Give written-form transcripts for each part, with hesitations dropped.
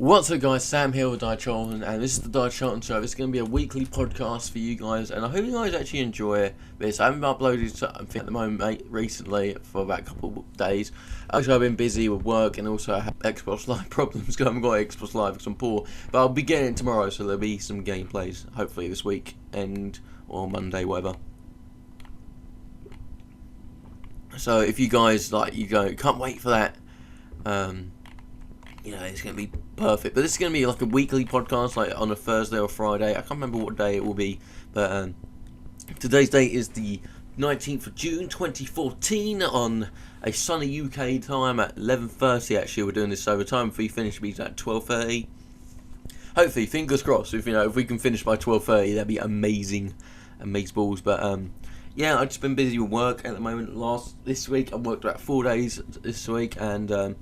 What's up, guys? Sam here with TheDireCharlton, and this is the TheDireCharlton show. It's going to be a weekly podcast for you guys, and I hope you guys actually enjoy this. I haven't uploaded something at the moment, recently, for about a couple of days. Actually, I've been busy with work, and also I have Xbox Live problems. I haven't got Xbox Live because I'm poor, but I'll be getting it tomorrow, so there'll be some gameplays, hopefully this week, or Monday, whatever. So if you guys, can't wait for that, it's going to be perfect. But this is going to be like a weekly podcast, like on a Thursday or Friday. I can't remember what day it will be. But today's date is the 19th of June 2014 on a sunny UK time at 11:30. Actually, we're doing this over time. If we finish, it'll be at 12:30. Hopefully, fingers crossed. If we can finish by 12:30, that'd be amazing, amazing balls. But yeah, I've just been busy with work at the moment. This week, I worked about 4 days this week, and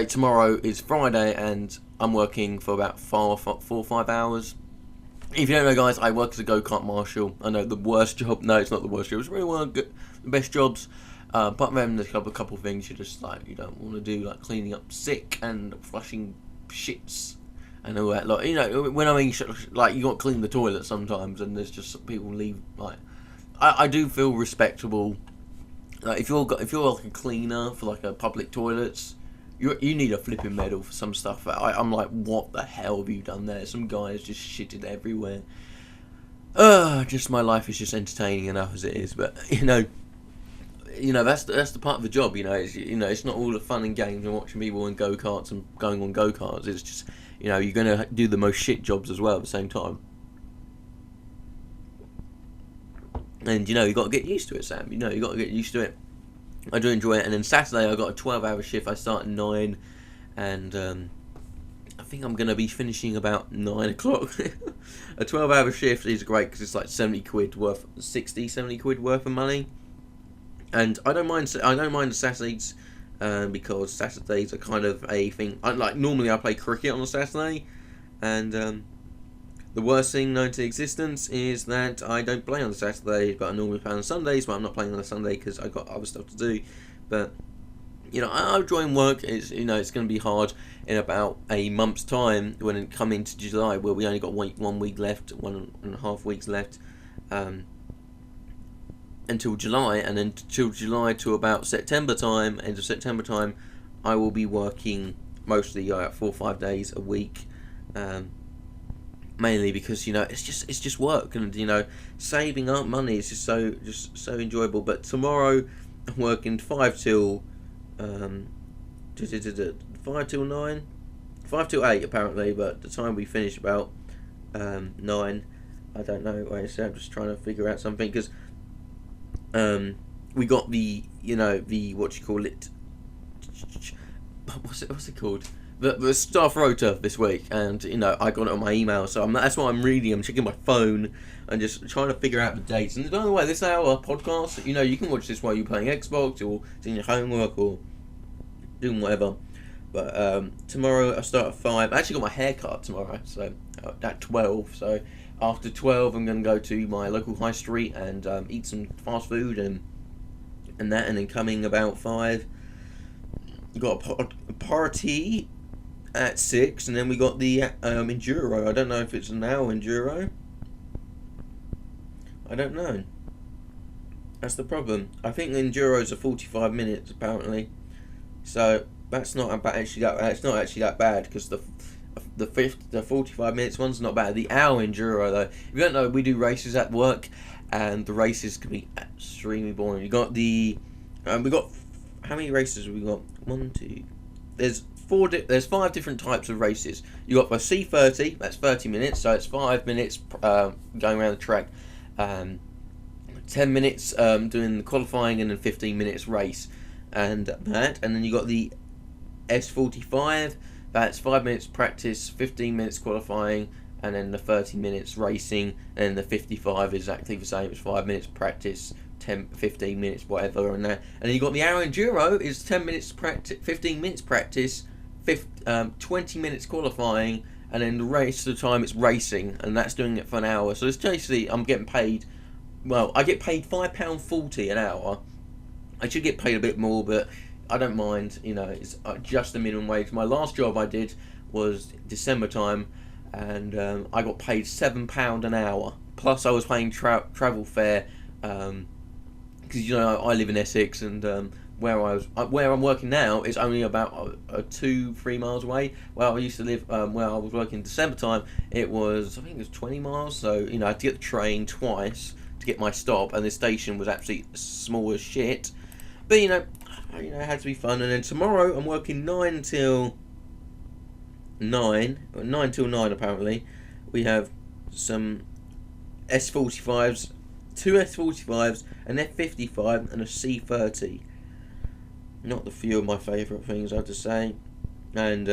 tomorrow is Friday, and I'm working for about 4 or 5 hours. If you don't know, guys, I work as a go-kart marshal. I know, the worst job. No, it's not the worst job. It's really one of the best jobs. But then there's a couple of things you don't want to do, like cleaning up sick and flushing shits and all that. When I mean you got to clean the toilet sometimes, and there's just people leave. I do feel respectable. Like if you're like a cleaner for like a public toilets. You need a flipping medal for some stuff. I'm like, what the hell have you done there? Some guys just shitted everywhere. Just my life is just entertaining enough as it is. But that's the part of the job. It's not all the fun and games and watching people in go-karts and going on go-karts. It's just you're gonna do the most shit jobs as well at the same time. And you got to get used to it, Sam. You got to get used to it. I do enjoy it. And then Saturday I got a 12-hour shift. I start at 9, and I think I'm going to be finishing about 9 o'clock. A 12-hour shift is great because it's like 70 quid worth of money. And I don't mind the Saturdays because Saturdays are kind of a thing. Normally I play cricket on a Saturday, and the worst thing known to existence is that I don't play on the Saturday, but I normally play on Sundays, but I'm not playing on a Sunday because I got other stuff to do. But I'm enjoying work. It's going to be hard in about a month's time when it come into July, where we only got 1 week left, 1.5 weeks left, until July, and then till July to about September time, end of September time, I will be working mostly 4 or 5 days a week. Mainly because it's just work, and saving up money is just so enjoyable. But tomorrow I'm working 5 till 9, 5 till 8 apparently. But the time we finish about 9. I don't know. I'm just trying to figure out something because we got the what you call it. What's it called? The staff rota this week, and I got it on my email, so that's what I'm reading. I'm checking my phone and just trying to figure out the dates. And by the way, this is our podcast. You can watch this while you're playing Xbox or doing your homework or doing whatever. But tomorrow I start at 5. I actually got my hair cut tomorrow, so at 12. So after 12, I'm going to go to my local high street and eat some fast food and then coming about 5, you got a party at 6, and then we got the enduro. I don't know if it's now enduro. I don't know. That's the problem. I think the enduros are 45 minutes apparently, so that's not it's not actually that bad because the 45 minutes one's not bad. The hour enduro though, if you don't know, we do races at work, and the races can be extremely boring. You got we got how many races have we got? 1, 2. There's 5 different types of races. You got the C30, that's 30 minutes, so it's 5 minutes going around the track, 10 minutes doing the qualifying, and then 15 minutes race, and then you got the S45, that's 5 minutes practice, 15 minutes qualifying, and then the 30 minutes racing, and the 55 is exactly the same. It's 5 minutes practice, 15 minutes, whatever, and then you got the hour enduro is 10 minutes practice, 15 minutes practice, 20 minutes qualifying, and then the rest of the time it's racing, and that's doing it for an hour. So it's basically I'm getting paid. Well, I get paid £5.40 an hour. I should get paid a bit more, but I don't mind. It's just the minimum wage. My last job I did was December time, and I got paid £7 an hour. Plus, I was paying travel fare, because I live in Essex, and where I'm working now is only about 2-3 miles away. Where I used to live, where I was working in December time, I think it was 20 miles. So I had to get the train twice to get my stop, and the station was absolutely small as shit. But it had to be fun. And then tomorrow I'm working 9 till 9 apparently. We have some S45s, 2 S45s, an F55, and a C30. Not the few of my favourite things, I have to say. And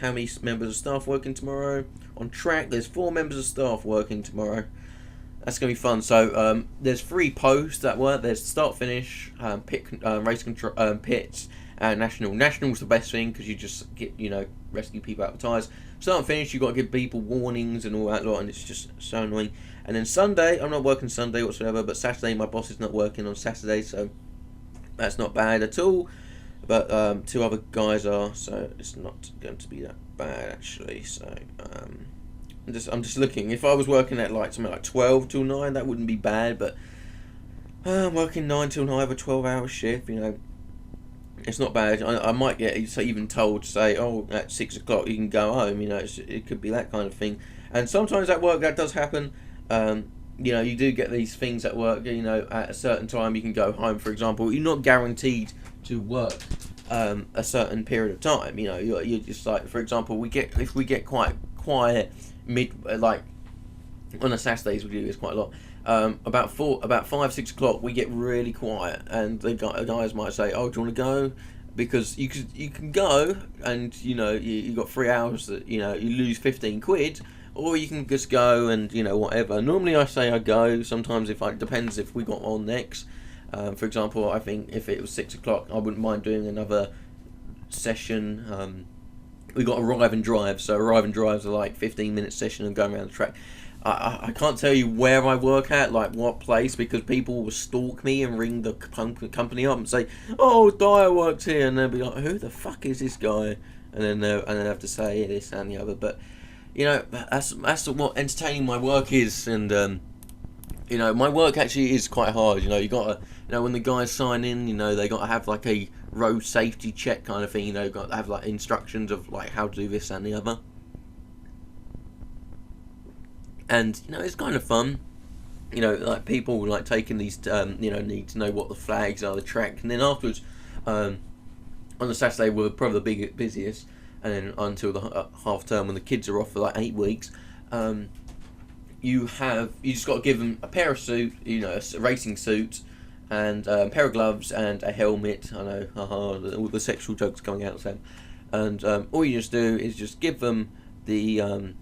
how many members of staff working tomorrow? On track, there's 4 members of staff working tomorrow. That's going to be fun. So there's 3 posts that work. There's start finish, race control, pits, and national. National's the best thing because you just get rescue people out of tyres. Start and finish, you've got to give people warnings and all that lot, and it's just so annoying. And then Sunday, I'm not working Sunday whatsoever, but Saturday my boss is not working on Saturday, so that's not bad at all. But 2 other guys are, so it's not going to be that bad actually. So I'm just looking. If I was working at something like 12 till 9, that wouldn't be bad. But I'm working 9 till 9 a 12-hour shift. It's not bad. I might get even told to say, oh, at 6 o'clock you can go home. It could be that kind of thing. And sometimes at work that does happen. You do get these things at work. At a certain time you can go home. For example, you're not guaranteed to work a certain period of time. You're just like, for example, if we get quite quiet on a Saturdays, we do this quite a lot. About 5-6 o'clock we get really quiet, and the guys might say, oh, do you want to go? Because you can go, and you got 3 hours that you lose 15 quid, or you can just go and whatever. Normally I say I go. Sometimes depends if we got on next. For example, I think if it was 6 o'clock, I wouldn't mind doing another session. We got arrive and drive, so arrive and drives are like 15-minute session and going around the track. I can't tell you where I work at, what place, because people will stalk me and ring the company up and say, oh, Dyer works here, and they'll be like, who the fuck is this guy? And then I have to say this and the other. But that's what entertaining my work is. And my work actually is quite hard. You got to, when the guys sign in, they got to have a road safety check kind of thing. Got to have instructions of how to do this and the other. And it's kind of fun. People taking these need to know what the flags are, the track, and then afterwards on the Saturday we're probably the busiest, and then until the half term when the kids are off for 8 weeks, you just got to give them a pair of suit, a racing suit, and a pair of gloves and a helmet. I know, all the sexual jokes coming out, Sam. And all you just do is just give them the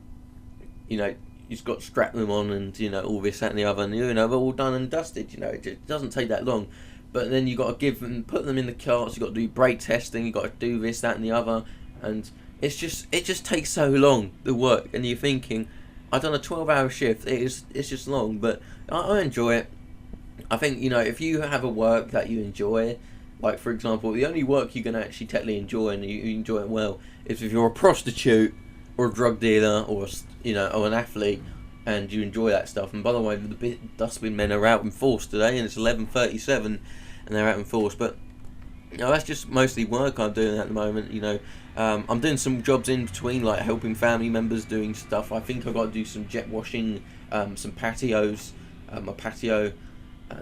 you just got to strap them on, and all this, that, and the other, and they're all done and dusted. It doesn't take that long. But then you got to put them in the carts. You got to do brake testing. You got to do this, that, and the other, and it just takes so long, the work. And you're thinking, I've done a 12-hour shift. It's just long, but I enjoy it. I think if you have a work that you enjoy, for example, the only work you're gonna actually technically enjoy and you enjoy it well is if you're a prostitute or a drug dealer or or an athlete, and you enjoy that stuff. And by the way, the dustbin men are out in force today, and it's 11:37, and they're out in force. But that's just mostly work I'm doing at the moment. I'm doing some jobs in between, helping family members doing stuff. I think I've got to do some jet washing, some patios, a patio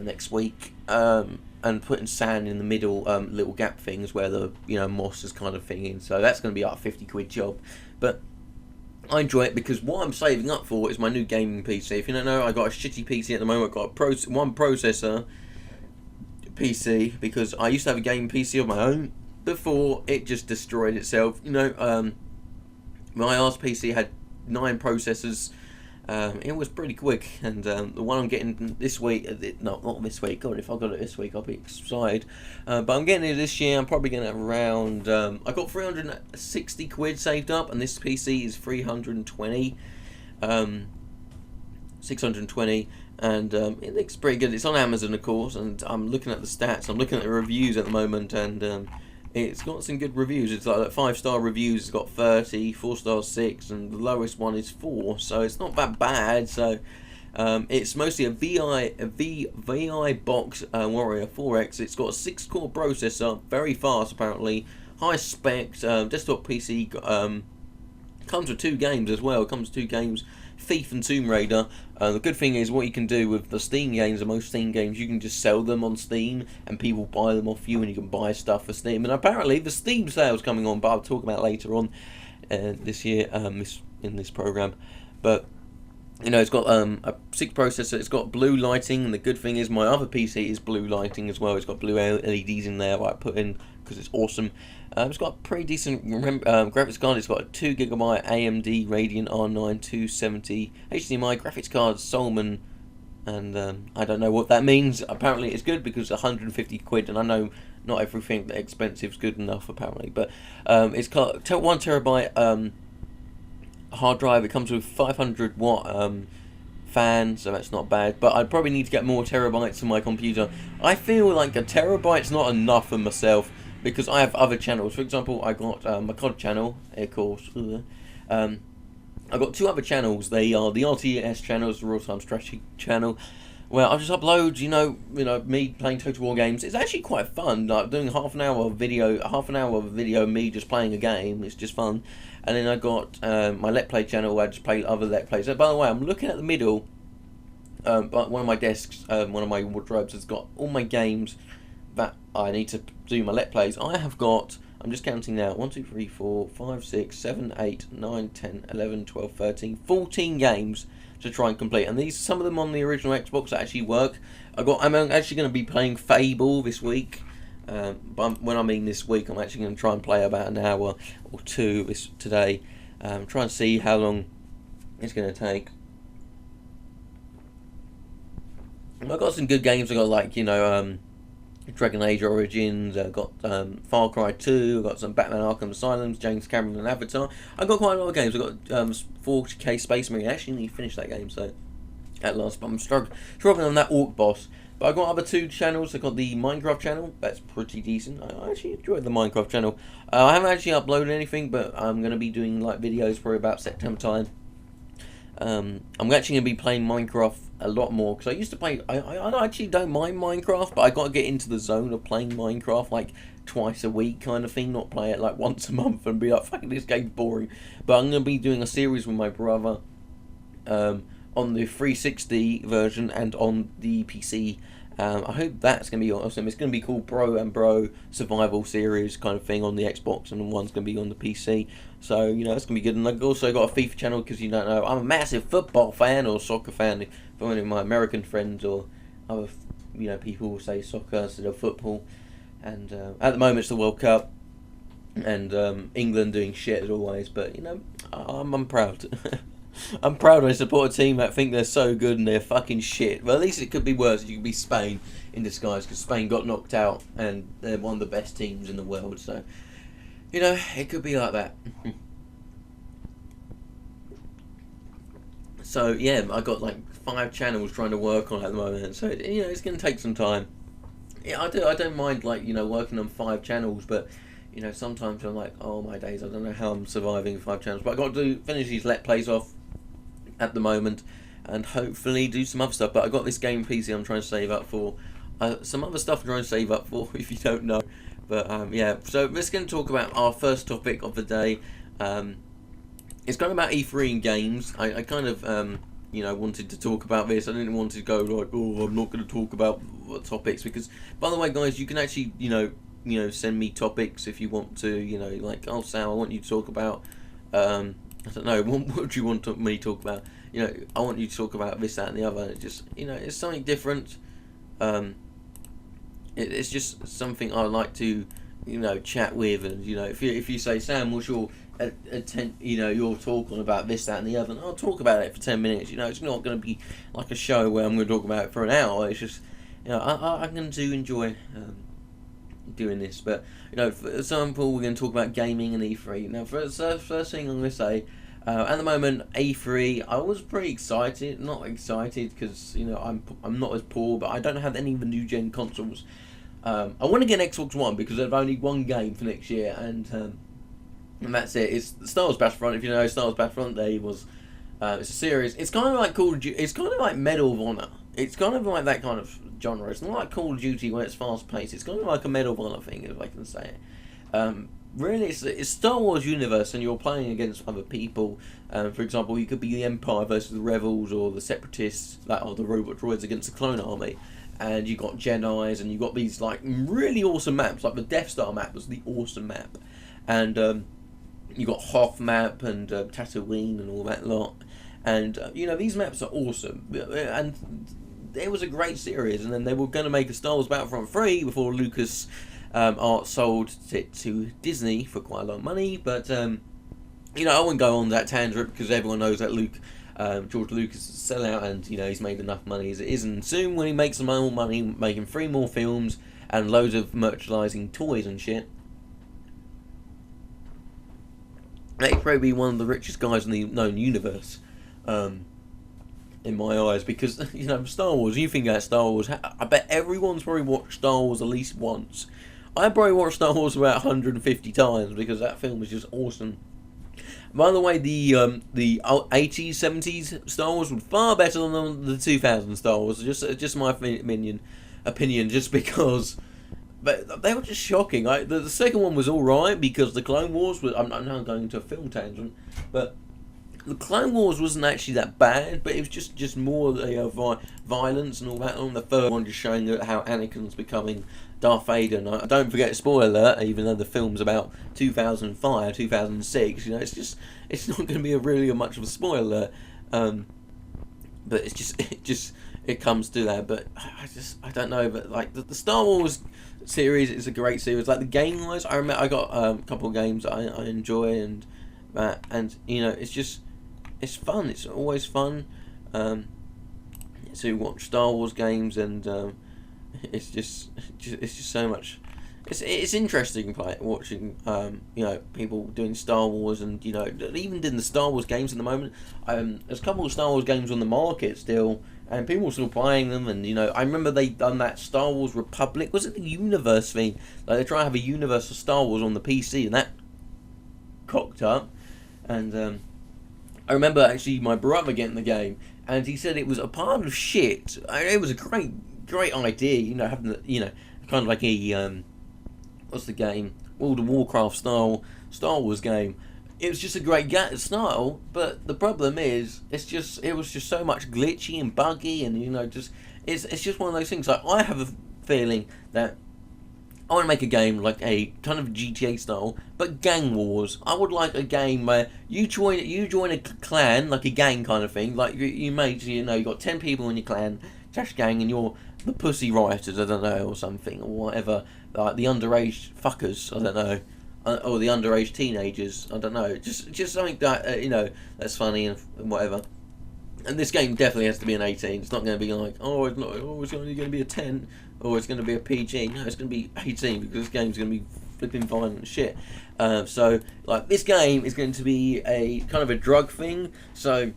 next week, and putting sand in the middle, little gap things where the moss is kind of thing in. So that's going to be a 50 quid job, but I enjoy it because what I'm saving up for is my new gaming PC. If you don't know, I got a shitty PC at the moment. I've got one processor PC because I used to have a gaming PC of my own before it just destroyed itself. My last PC had 9 processors. It was pretty quick, and the one I'm getting this week, not this week, God, if I got it this week I'll be excited, but I'm getting it this year. I'm probably going to around, I got 360 quid saved up, and this PC is 320, 620, and it looks pretty good. It's on Amazon, of course, and I'm looking at the stats. I'm looking at the reviews at the moment, and it's got some good reviews. It's like 5-star reviews. It's got 30, 4 stars 6, and the lowest one is 4. So it's not that bad. So it's mostly a VI box Warrior 4X. It's got a 6-core processor, very fast apparently, high specs, desktop PC. Comes with 2 games as well. It comes with 2 games, Thief and Tomb Raider. The good thing is what you can do with the Steam games, and most Steam games, you can just sell them on Steam and people buy them off you, and you can buy stuff for Steam. And apparently the Steam sale's coming on, but I'll talk about later on this year in this program. But you know, it's got a 6 processor, it's got blue lighting, and the good thing is my other PC is blue lighting as well. It's got blue LEDs in there that I put in because it's awesome. It's got a pretty decent graphics card. It's got a 2GB AMD Radeon R9 270 HDMI graphics card, Solomon, and I don't know what that means. Apparently it's good because it's 150 quid, and I know not everything that expensive is good enough apparently. But it's got 1TB hard drive. It comes with 500 watt fan, so that's not bad, but I'd probably need to get more terabytes in my computer. I feel like a terabyte's not enough for myself, because I have other channels. For example, I got my COD channel, of course. I've got 2 other channels. They are the RTS channels, the Real Time Strategy channel, where I just upload, you know, me playing Total War games. It's actually quite fun, like doing half an hour of video, me just playing a game. It's just fun. And then I got my Let Play channel, where I just play other Let Plays. So, by the way, I'm looking at the middle, but one of my desks, one of my wardrobes has got all my games that I need to do my Let Plays. I have got, I'm just counting now, 1, 2, 3, 4, 5, 6, 7, 8, 9, 10, 11, 12, 13, 14 games to try and complete. And these, some of them on the original Xbox actually work. I'm actually going to be playing Fable this week. But when I mean this week, I'm actually going to try and play about an hour or 2 today. Try and see how long it's going to take. I've got some good games. I've got, like, you know, Dragon Age Origins, I've got Far Cry 2, I've got some Batman Arkham Asylum, James Cameron and Avatar. I've got quite a lot of games. I've got 4K Space Marine. I actually need to finish that game, so at last, but I'm struggling on that Orc boss. But I've got other 2 channels. I've got the Minecraft channel, that's pretty decent. I actually enjoyed the Minecraft channel. I haven't actually uploaded anything, but I'm going to be doing like videos probably about September time. I'm actually going to be playing Minecraft a lot more, because I used to play, I actually don't mind Minecraft, but I got to get into the zone of playing Minecraft like twice a week kind of thing, not play it like once a month and be like, fucking this game's boring. But I'm going to be doing a series with my brother on the 360 version and on the PC. I hope that's going to be awesome. It's going to be called Bro and Bro Survival Series kind of thing on the Xbox, and one's going to be on the PC. So, you know, it's going to be good. And I've also got a FIFA channel, because you don't know, I'm a massive football fan or soccer fan. If one of my American friends or other, you know, people will say soccer instead of football. And at the moment it's the World Cup, and England doing shit as always. But, you know, I'm proud. I'm proud I support a team that think they're so good and they're fucking shit. Well, at least it could be worse. You could be Spain in disguise, because Spain got knocked out and they're one of the best teams in the world. So, you know, it could be like that. So, yeah, I got like 5 channels trying to work on at the moment. So, you know, it's going to take some time. Yeah, I don't mind, like, you know, working on 5 channels, but, you know, sometimes I'm like, oh my days, I don't know how I'm surviving 5 channels. But I've got to finish these Let Plays off at the moment, and hopefully do some other stuff. But I've got this game PC I'm trying to save up for. Some other stuff I'm trying to save up for, if you don't know. But yeah, so we're going to talk about our first topic of the day. It's kind of about E3 and games. I kind of you know, wanted to talk about this. I didn't want to go like, oh, I'm not going to talk about topics, because, by the way, guys, you can actually, you know, send me topics if you want to. You know, like, oh, Sal, I want you to talk about I don't know, what do you want me to talk about? You know, I want you to talk about this, that, and the other. It just, you know, it's something different. It's just something I like to, you know, chat with. And, you know, if you say, Sam, what's your you know, your talk on about this, that, and the other, and I'll talk about it for 10 minutes. You know, it's not going to be like a show where I'm going to talk about it for an hour. It's just, you know, I'm going to enjoy doing this. But, you know, for example, we're going to talk about gaming and E3. Now, first thing I'm going to say, At the moment, A3, I was pretty excited. Not excited because I'm not as poor, but I don't have any of the new gen consoles. I want to get an Xbox One because they've only one game for next year, and that's it. It's Star Wars Battlefront. If you know Star Wars Battlefront, it's a series. It's kind of like Call of Duty. It's kind of like Medal of Honor. It's kind of like that kind of genre. It's not like Call of Duty where it's fast paced. It's kind of like a Medal of Honor thing, if I can say it. Really, it's Star Wars universe, and you're playing against other people. For example, you could be the Empire versus the Rebels, or the Separatists, or the robot droids against the clone army. And you got Jedi's, and you got these like really awesome maps. Like the Death Star map was the awesome map, and you got Hoth map and Tatooine and all that lot. And these maps are awesome, and it was a great series. And then they were going to make a Star Wars Battlefront 3 before Lucas Art sold it to Disney for quite a lot of money, but I wouldn't go on that tangent because everyone knows that George Lucas is a sellout, and he's made enough money as it is, and soon when he makes some more money making 3 more films and loads of merchandising toys and shit, he'd probably be one of the richest guys in the known universe, in my eyes, because Star Wars, you think about Star Wars, I bet everyone's probably watched Star Wars at least once. I probably watched Star Wars about 150 times because that film was just awesome. By the way, the 80s, 70s Star Wars was far better than the 2000 Star Wars. Just my opinion, just because. But they were just shocking. The second one was alright because the Clone Wars was. I'm now going to a film tangent, but the Clone Wars wasn't actually that bad, but it was just more violence and all that. On the third one, just showing how Anakin's becoming Darth Vader. And don't forget, spoiler alert, even though the film's about 2005, 2006, it's not going to be really much of a spoiler. But it comes to that. But I don't know. But like the Star Wars series is a great series. Like the game wise, I remember I got a couple of games I enjoy, and it's fun. It's always fun to watch Star Wars games, and it's just so much. It's interesting watching people doing Star Wars, and even doing the Star Wars games at the moment. There's a couple of Star Wars games on the market still, and people are still playing them. And I remember they done that Star Wars Republic. Was it the Universe thing? Like they try to have a universe of Star Wars on the PC, and that cocked up. And I remember actually my brother getting the game, and he said it was a pile of shit. It was a great idea, having kind of like a what's the game? World of Warcraft style Star Wars game. It was just a great style, but the problem is it was just so much glitchy and buggy, and it's just one of those things. Like I have a feeling that I want to make a game like a kind of GTA style, but gang wars. I would like a game where you join a clan, like a gang kind of thing. Like you mates, you got 10 people in your clan, / gang, and you're the pussy rioters, I don't know, or something, or whatever. Like the underage fuckers, I don't know, or the underage teenagers, I don't know. Just something that that's funny and whatever. And this game definitely has to be an 18. It's not going to be like, it's only going to be a 10, or it's going to be a PG. No, it's going to be 18 because this game's going to be flipping violent and shit. So, like, this game is going to be a kind of a drug thing. So,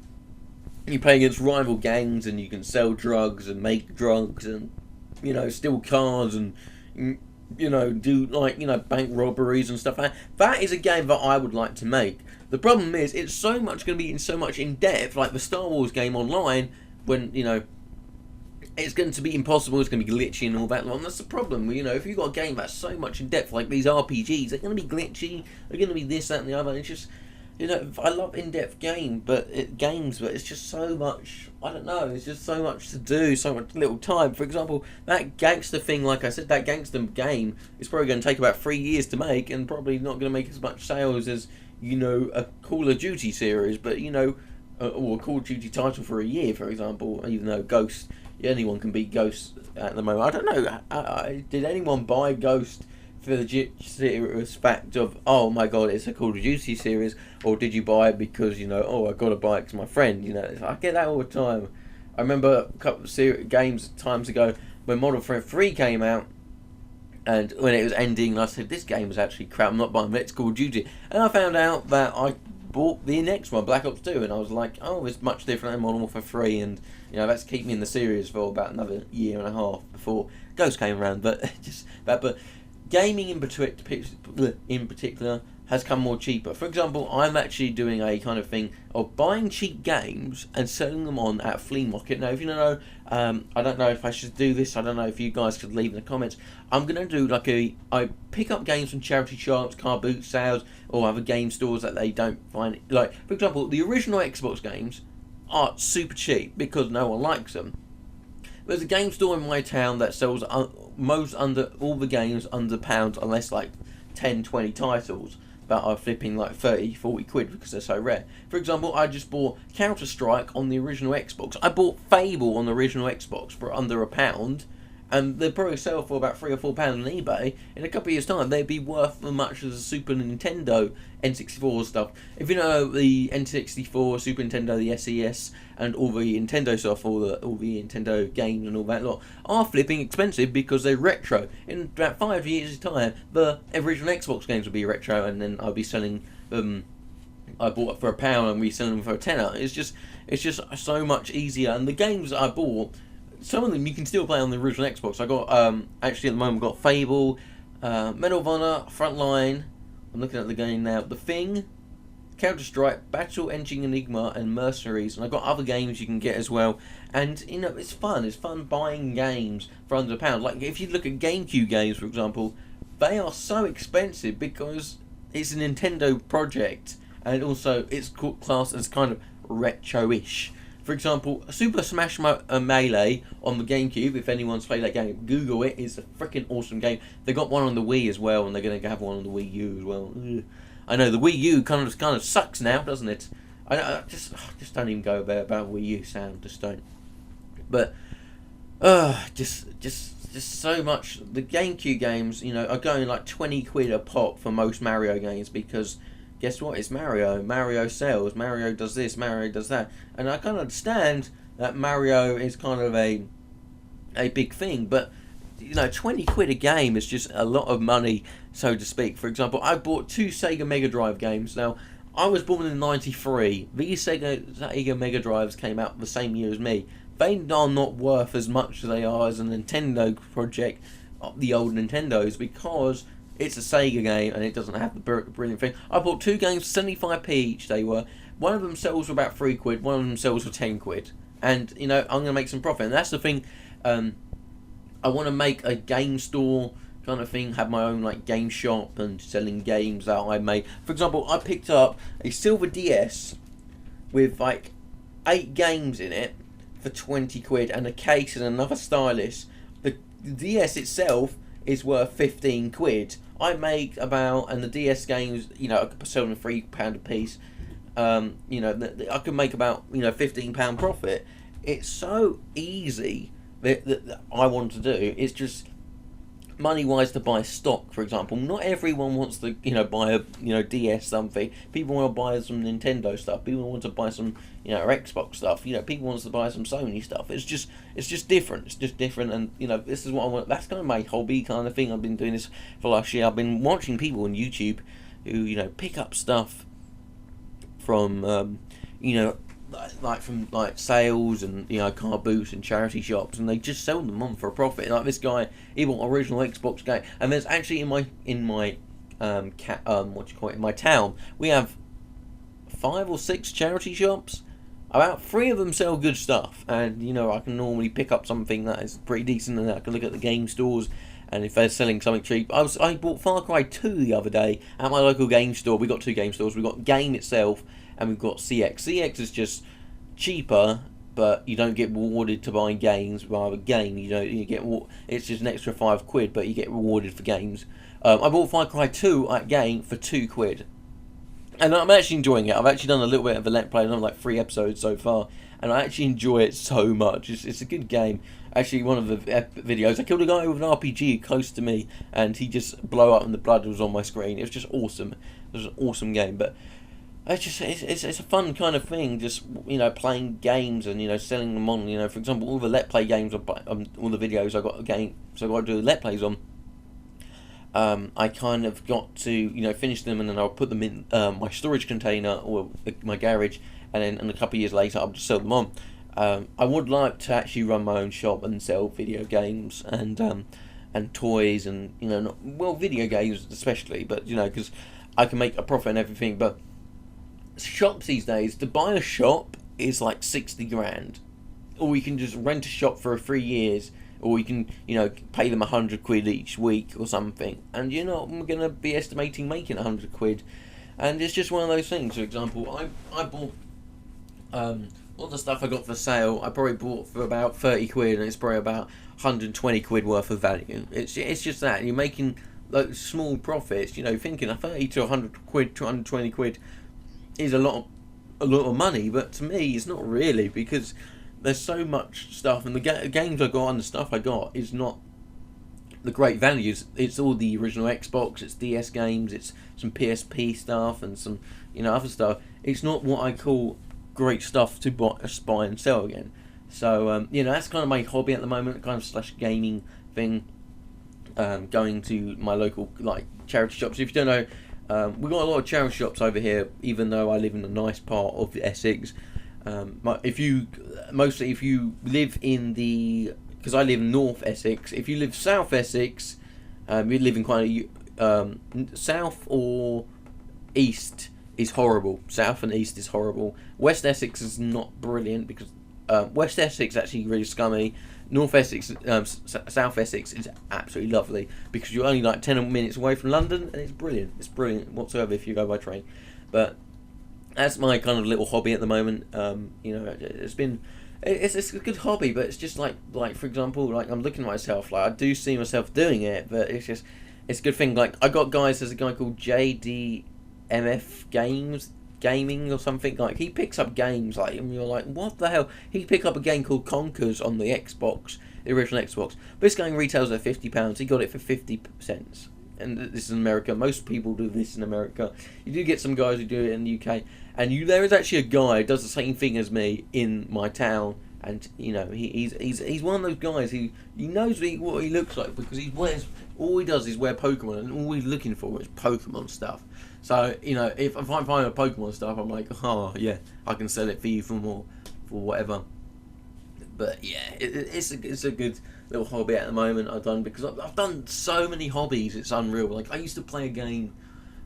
you play against rival gangs, and you can sell drugs and make drugs, and steal cars, and do bank robberies and stuff like that. That is a game that I would like to make. The problem is, it's going to be so much in depth, like the Star Wars game online, when, it's going to be impossible, it's going to be glitchy and all that. And that's the problem, if you've got a game that's so much in depth, like these RPGs, they're going to be glitchy, they're going to be this, that, and the other. It's just, I love in-depth games, but it's just so much, I don't know, it's just so much to do, so much little time. For example, that gangster thing, like I said, that gangster game is probably going to take about 3 years to make, and probably not going to make as much sales as, a Call of Duty series, but, or a Call of Duty title for a year, for example, even though Ghost, anyone can beat Ghost at the moment. I don't know, did anyone buy Ghost for the serious fact of, oh my god, it's a Call of Duty series, or did you buy it because, I got to buy it because my friend, I get that all the time. I remember a couple of games times ago when Modern Warfare 3 came out, and when it was ending, I said, this game was actually crap, I'm not buying it, it's Call of Duty. And I found out that I bought the next one, Black Ops 2, and I was like, oh, it's much different than Modern Warfare 3, and that's kept me in the series for about another year and a half before Ghost came around. But but gaming in particular has come more cheaper. For example, I'm actually doing a kind of thing of buying cheap games and selling them on at a flea market. Now, if you don't know, I don't know if I should do this. I don't know if you guys could leave in the comments. I'm going to do I pick up games from charity shops, car boot sales, or other game stores that they don't find. Like, for example, the original Xbox games are super cheap because no one likes them. There's a game store in my town that sells most under all the games under £1, unless like 10, 20 titles that are flipping like 30, 40 quid because they're so rare. For example, I just bought Counter-Strike on the original Xbox. I bought Fable on the original Xbox for under £1, and they'll probably sell for about £3 or £4 on eBay. In a couple of years' time, they'd be worth as much as a Super Nintendo N64 stuff. If you know the N64, Super Nintendo, the SES, and all the Nintendo stuff, all the Nintendo games and all that lot, are flipping expensive because they're retro. In about 5 years' time, the original Xbox games will be retro, and then I'll be selling them. I bought it for £1 and reselling them for a tenner. It's just so much easier. And the games that I bought, some of them you can still play on the original Xbox. I got actually at the moment got Fable, Medal of Honor, Frontline. I'm looking at the game now. The Thing, Counter-Strike, Battle Engine Enigma, and Mercenaries. And I've got other games you can get as well. And it's fun. It's fun buying games for under £1. Like if you look at GameCube games, for example, they are so expensive because it's a Nintendo project, and also it's classed as kind of retro-ish. For example, Super Smash Melee on the GameCube, if anyone's played that game, Google it. It's a freaking awesome game. They got one on the Wii as well, and they're going to have one on the Wii U as well. Ugh. I know, the Wii U kind of sucks now, doesn't it? I just don't even go about Wii U sound, just don't. But, just so much. The GameCube games, are going like 20 quid a pop for most Mario games because guess what? It's Mario. Mario sells. Mario does this. Mario does that. And I can understand that Mario is kind of a big thing, but 20 quid a game is just a lot of money, so to speak. For example, I bought 2 Sega Mega Drive games. Now, I was born in '93. These Sega Mega Drives came out the same year as me. They are not worth as much as they are as a Nintendo project, the old Nintendos, because it's a Sega game and it doesn't have the brilliant thing. I bought 2 games, 75p each they were. One of them sells for about 3 quid, one of them sells for 10 quid. And, I'm going to make some profit. And that's the thing, I want to make a game store kind of thing, have my own like game shop and selling games that I made. For example, I picked up a silver DS with like 8 games in it for 20 quid and a case and another stylus. The DS itself is worth 15 quid. I make about, and the DS games, I could sell them £3 a piece. I could make about, £15 profit. It's so easy that I want to do. It's just money wise to buy stock, for example. Not everyone wants to, buy a, DS something. People want to buy some Nintendo stuff. People want to buy some, Xbox stuff. People want to buy some Sony stuff. It's just different. It's just different, and this is what I want. That's kind of my hobby kind of thing. I've been doing this for last year. I've been watching people on YouTube who, pick up stuff from, from sales and car booths and charity shops, and they just sell them on for a profit. Like this guy, he bought original Xbox game, and there's actually in my in my town, we have 5 or 6 charity shops. About 3 of them sell good stuff, and I can normally pick up something that is pretty decent, and I can look at the game stores. And if they're selling something cheap, I bought Far Cry 2 the other day at my local game store. We got 2 game stores. We got Game itself, and we've got CX. CX is just cheaper, but you don't get rewarded to buy games. Rather, game you get it's just an extra 5 quid, but you get rewarded for games. I bought Far Cry 2 at Game for 2 quid, and I'm actually enjoying it. I've actually done a little bit of a Let's Play. I've done like 3 episodes so far, and I actually enjoy it so much. It's a good game. Actually, one of the videos, I killed a guy with an RPG close to me, and he just blew up and the blood was on my screen. It was just awesome. It was an awesome game, but it's a fun kind of thing, just playing games and selling them on. For example, all the Let's Play games, all the videos I got a game, so I got to do Let's Plays on. I kind of got to, finish them, and then I'll put them in my storage container or my garage, and then a couple of years later I'll just sell them on. I would like to actually run my own shop and sell video games and toys, and video games especially, but because I can make a profit and everything. But shops these days, to buy a shop is like 60 grand, or you can just rent a shop for 3 years, or you can pay them 100 quid each week or something, and you're not going to be estimating making 100 quid. And it's just one of those things. For example, I bought all the stuff I got for sale, I probably bought for about 30 quid, and it's probably about 120 quid worth of value. It's just that you're making like small profits, thinking a 30 to 100 quid to 120 quid is a lot of money, but to me it's not really, because there's so much stuff, and the games I got and the stuff I got is not the great values. It's all the original Xbox, it's DS games, it's some PSP stuff, and some other stuff. It's not what I call great stuff to buy and sell again. So that's kind of my hobby at the moment, kind of slash gaming thing. Going to my local charity shops. If you don't know, we've got a lot of charity shops over here, even though I live in a nice part of Essex. If you live in because I live in North Essex. If you live South Essex, you live in quite a south or east is horrible. South and east is horrible. West Essex is not brilliant, because West Essex is actually really scummy. North Essex, South Essex is absolutely lovely, because you're only like 10 minutes away from London, and it's brilliant. It's brilliant whatsoever if you go by train. But that's my kind of little hobby at the moment. It's a good hobby, but it's just like for example, I'm looking at myself, I do see myself doing it, but it's a good thing. I got guys, there's a guy called JDMF Gaming or something, he picks up games, and you're like, what the hell? He picked up a game called Conkers on the Xbox, the original Xbox. This game retails at £50. He got it for 50 cents. And this is in America. Most people do this in America. You do get some guys who do it in the UK. And there is actually a guy who does the same thing as me in my town. And he's one of those guys who knows what he looks like, because all he does is wear Pokemon, and all he's looking for is Pokemon stuff. So if I find a Pokemon stuff, I'm like, oh yeah, I can sell it for you for more, for whatever. But yeah, it's a good little hobby at the moment I've done, because I've done so many hobbies, it's unreal. I used to play a game,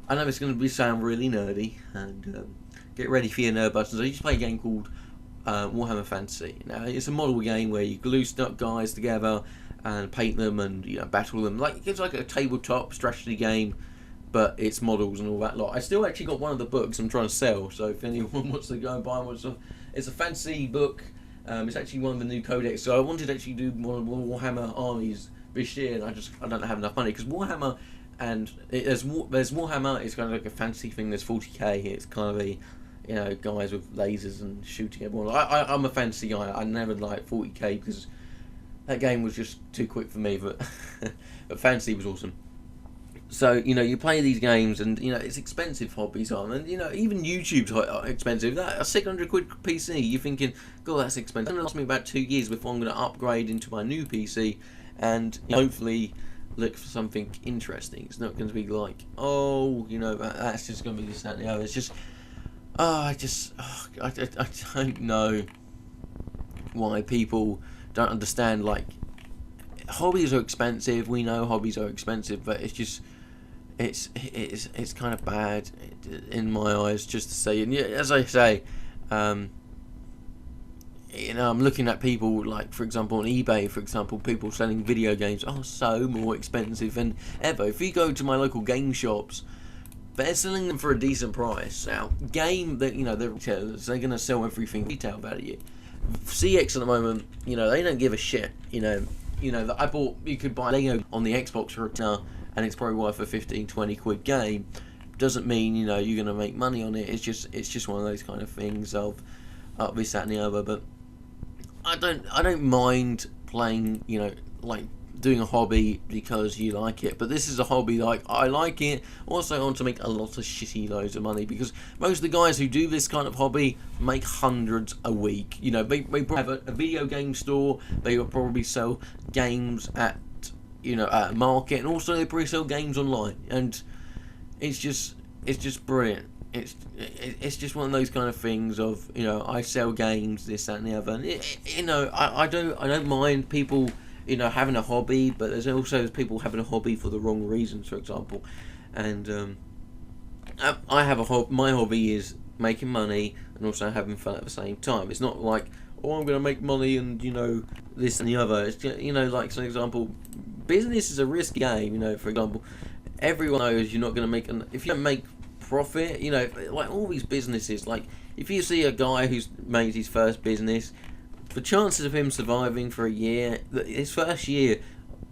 I know it's going to sound really nerdy, and get ready for your nerd buttons. I used to play a game called Warhammer Fantasy. Now, it's a model game where you glue stuck guys together and paint them and battle them. It's like a tabletop strategy game, but it's models and all that lot. I still actually got one of the books I'm trying to sell, so if anyone wants to go and buy one, it's a fancy book. It's actually one of the new codex. So I wanted to actually do one of the Warhammer armies this year, and I don't have enough money, because Warhammer, and there's Warhammer. It's kind of like a fancy thing. There's 40k. It's kind of a guys with lasers and shooting everyone. I'm a fantasy guy. I never liked 40k because that game was just too quick for me. But but fantasy was awesome. So you play these games, and it's expensive hobbies on, and even YouTube's expensive. That a 600 quid PC, you're thinking, God, that's expensive. It's going to last me about 2 years before I'm going to upgrade into my new PC, and hopefully look for something interesting. It's not going to be like, that's just going to be this, that, and the other. It's just, I don't know why people don't understand. Hobbies are expensive. We know hobbies are expensive, but it's just, it's kind of bad in my eyes, just to say. And as I say, I'm looking at people, for example, on eBay, for example, people selling video games are so more expensive than ever. If you go to my local game shops, they're selling them for a decent price. Now, they're retailers, they're going to sell everything retail value. CX at the moment, they don't give a shit. That I bought, you could buy Lego on the Xbox for now, and it's probably worth a 15-20 quid game. Doesn't mean you're going to make money on it. It's just one of those kind of things of this, that, and the other. But I don't mind playing, doing a hobby because you like it. But this is a hobby I like it. Also, I want to make a lot of shitty loads of money, because most of the guys who do this kind of hobby make hundreds a week. They probably have a video game store. They will probably sell games at at a market, and also they pre-sell games online, and it's just brilliant. It's just one of those kind of things of, I sell games, this, that, and the other. And I don't mind people having a hobby, but there's also people having a hobby for the wrong reasons, for example. And I have a hobby. My hobby is making money and also having fun at the same time. It's not like, oh, I'm going to make money and this and the other. It's like, for example, business is a risky game. For example, everyone knows you're not going to make if you don't make profit. Like all these businesses. Like if you see a guy who's made his first business, the chances of him surviving for a year, his first year,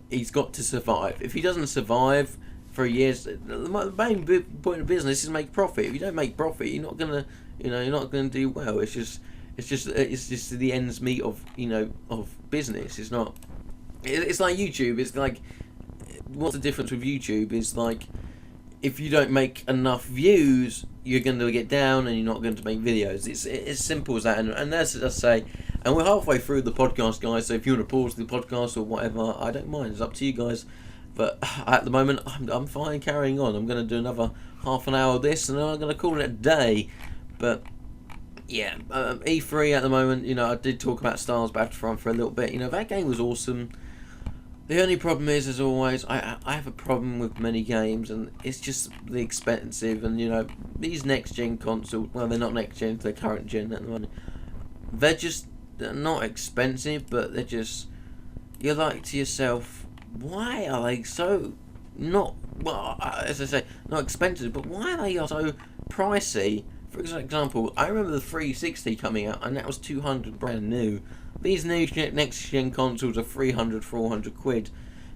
he's got to survive. If he doesn't survive for a year, the main point of business is make profit. If you don't make profit, you're not gonna, you're not gonna do well. It's just the ends meet of of business. It's not. It's like YouTube. It's like, what's the difference with YouTube? Is like, if you don't make enough views, you're going to get down and you're not going to make videos. It's as simple as that. And that's I say. And we're halfway through the podcast, guys. So if you want to pause the podcast or whatever, I don't mind. It's up to you guys. But at the moment, I'm fine carrying on. I'm going to do another half an hour of this, and then I'm going to call it a day. But yeah, E3 at the moment. I did talk about Star Wars Battlefront for a little bit. That game was awesome. The only problem is, as always, I have a problem with many games, and it's just the expensive. And these next gen consoles, well, they're not next gen, they're current gen at the moment. They're not expensive, but they're just, you're like to yourself, why are they so not, well, as I say, not expensive, but why are they so pricey? For example, I remember the 360 coming out, and that was 200 brand new. These new next gen consoles are 300, 400 quid,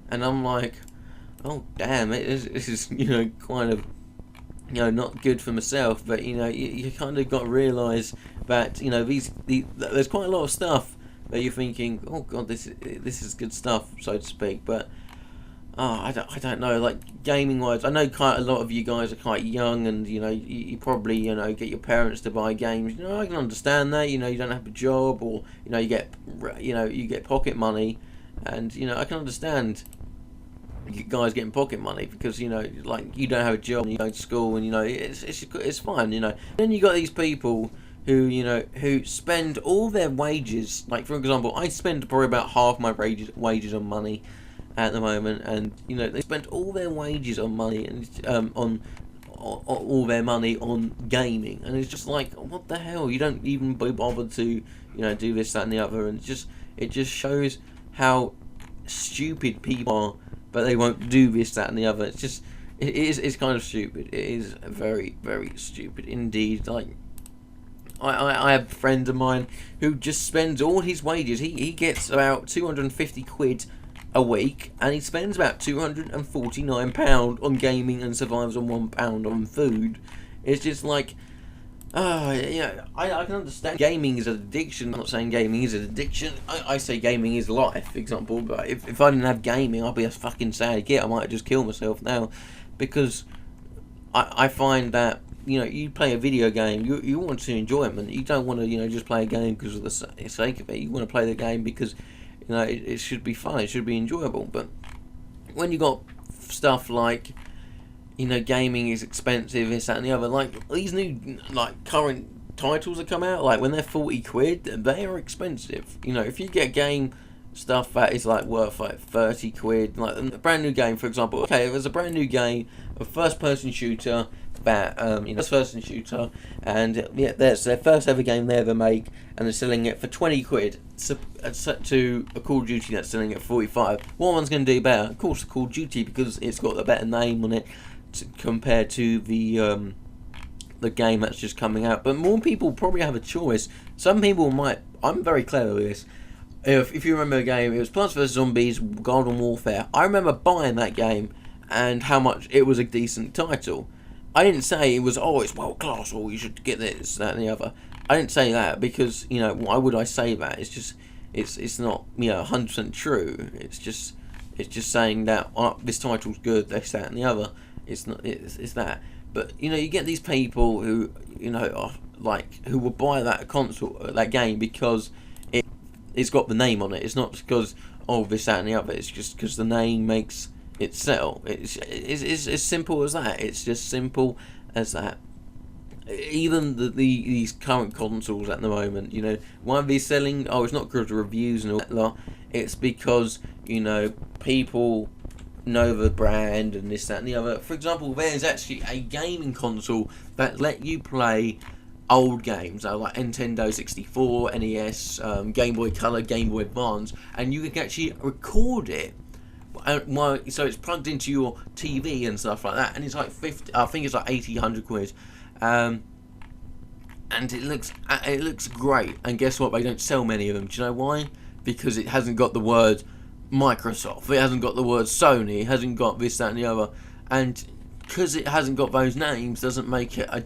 and I'm like, oh damn, this is kind of not good for myself. But you kind of got to realise that there's quite a lot of stuff that you're thinking, oh god, this is good stuff, so to speak. But I don't know, like gaming wise, I know quite a lot of you guys are quite young, and you probably get your parents to buy games. I can understand that. You don't have a job, or you get pocket money, and I can understand you guys getting pocket money because like you don't have a job and you go to school, and it's fine. Then you got these people who spend all their wages. Like for example, I spend probably about half my wages on money at the moment, and they spend all their wages on money, and on all their money on gaming, and it's just like, what the hell? You don't even be bothered to do this, that, and the other, and it just shows how stupid people are, but they won't do this, that, and the other. It's kind of stupid. It is very, very stupid indeed. Like I have a friend of mine who just spends all his wages. He gets about 250 quid a week, and he spends about £249 on gaming and survives on £1 on food. It's just like, I can understand gaming is an addiction. I'm not saying gaming is an addiction. I say gaming is life, for example. But if I didn't have gaming, I'd be a fucking sad kid. I might just kill myself now, because I find that you play a video game, you want to enjoyment. You don't want to just play a game because of the sake of it. You want to play the game because it should be fun, it should be enjoyable. But when you got stuff like, gaming is expensive, this, that, and the other, like these new, like, current titles that come out, like when they're 40 quid, they are expensive. If you get game stuff that is like worth like 30 quid, like a brand new game, for example, okay, if there's a brand new game, a first person shooter, that first person shooter, and yeah, that's their first ever game they ever make, and they're selling it for 20 quid to a Call of Duty that's selling at 45. What one's going to do better? Of course, Call of Duty, because it's got a better name on it compared to the game that's just coming out. But more people probably have a choice. Some people might. I'm very clever with this. If you remember the game, it was Plants vs Zombies Garden Warfare. I remember buying that game and how much it was a decent title. I didn't say it was, it's world class, or you should get this, that, and the other. I didn't say that because, why would I say that? It's just, it's not, 100% true. It's just saying that this title's good, this, that, and the other. It's not, it's that. But you get these people who, are like, who will buy that console, that game, because it's got the name on it. It's not because, oh, this, that, and the other. It's just because the name makes it sell. It's as simple as that. It's just simple as that. Even these current consoles at the moment, why are they selling? Oh, it's not because of reviews and all that lot. It's because, people know the brand and this, that, and the other. For example, there's actually a gaming console that let you play old games, like Nintendo 64, NES, Game Boy Color, Game Boy Advance, and you can actually record it. So it's plugged into your TV and stuff like that, and it's like 50. I think it's like 80, 100 quid. And it looks great. And guess what? They don't sell many of them. Do you know why? Because it hasn't got the word Microsoft. It hasn't got the word Sony. It hasn't got this, that, and the other. And because it hasn't got those names, doesn't make it a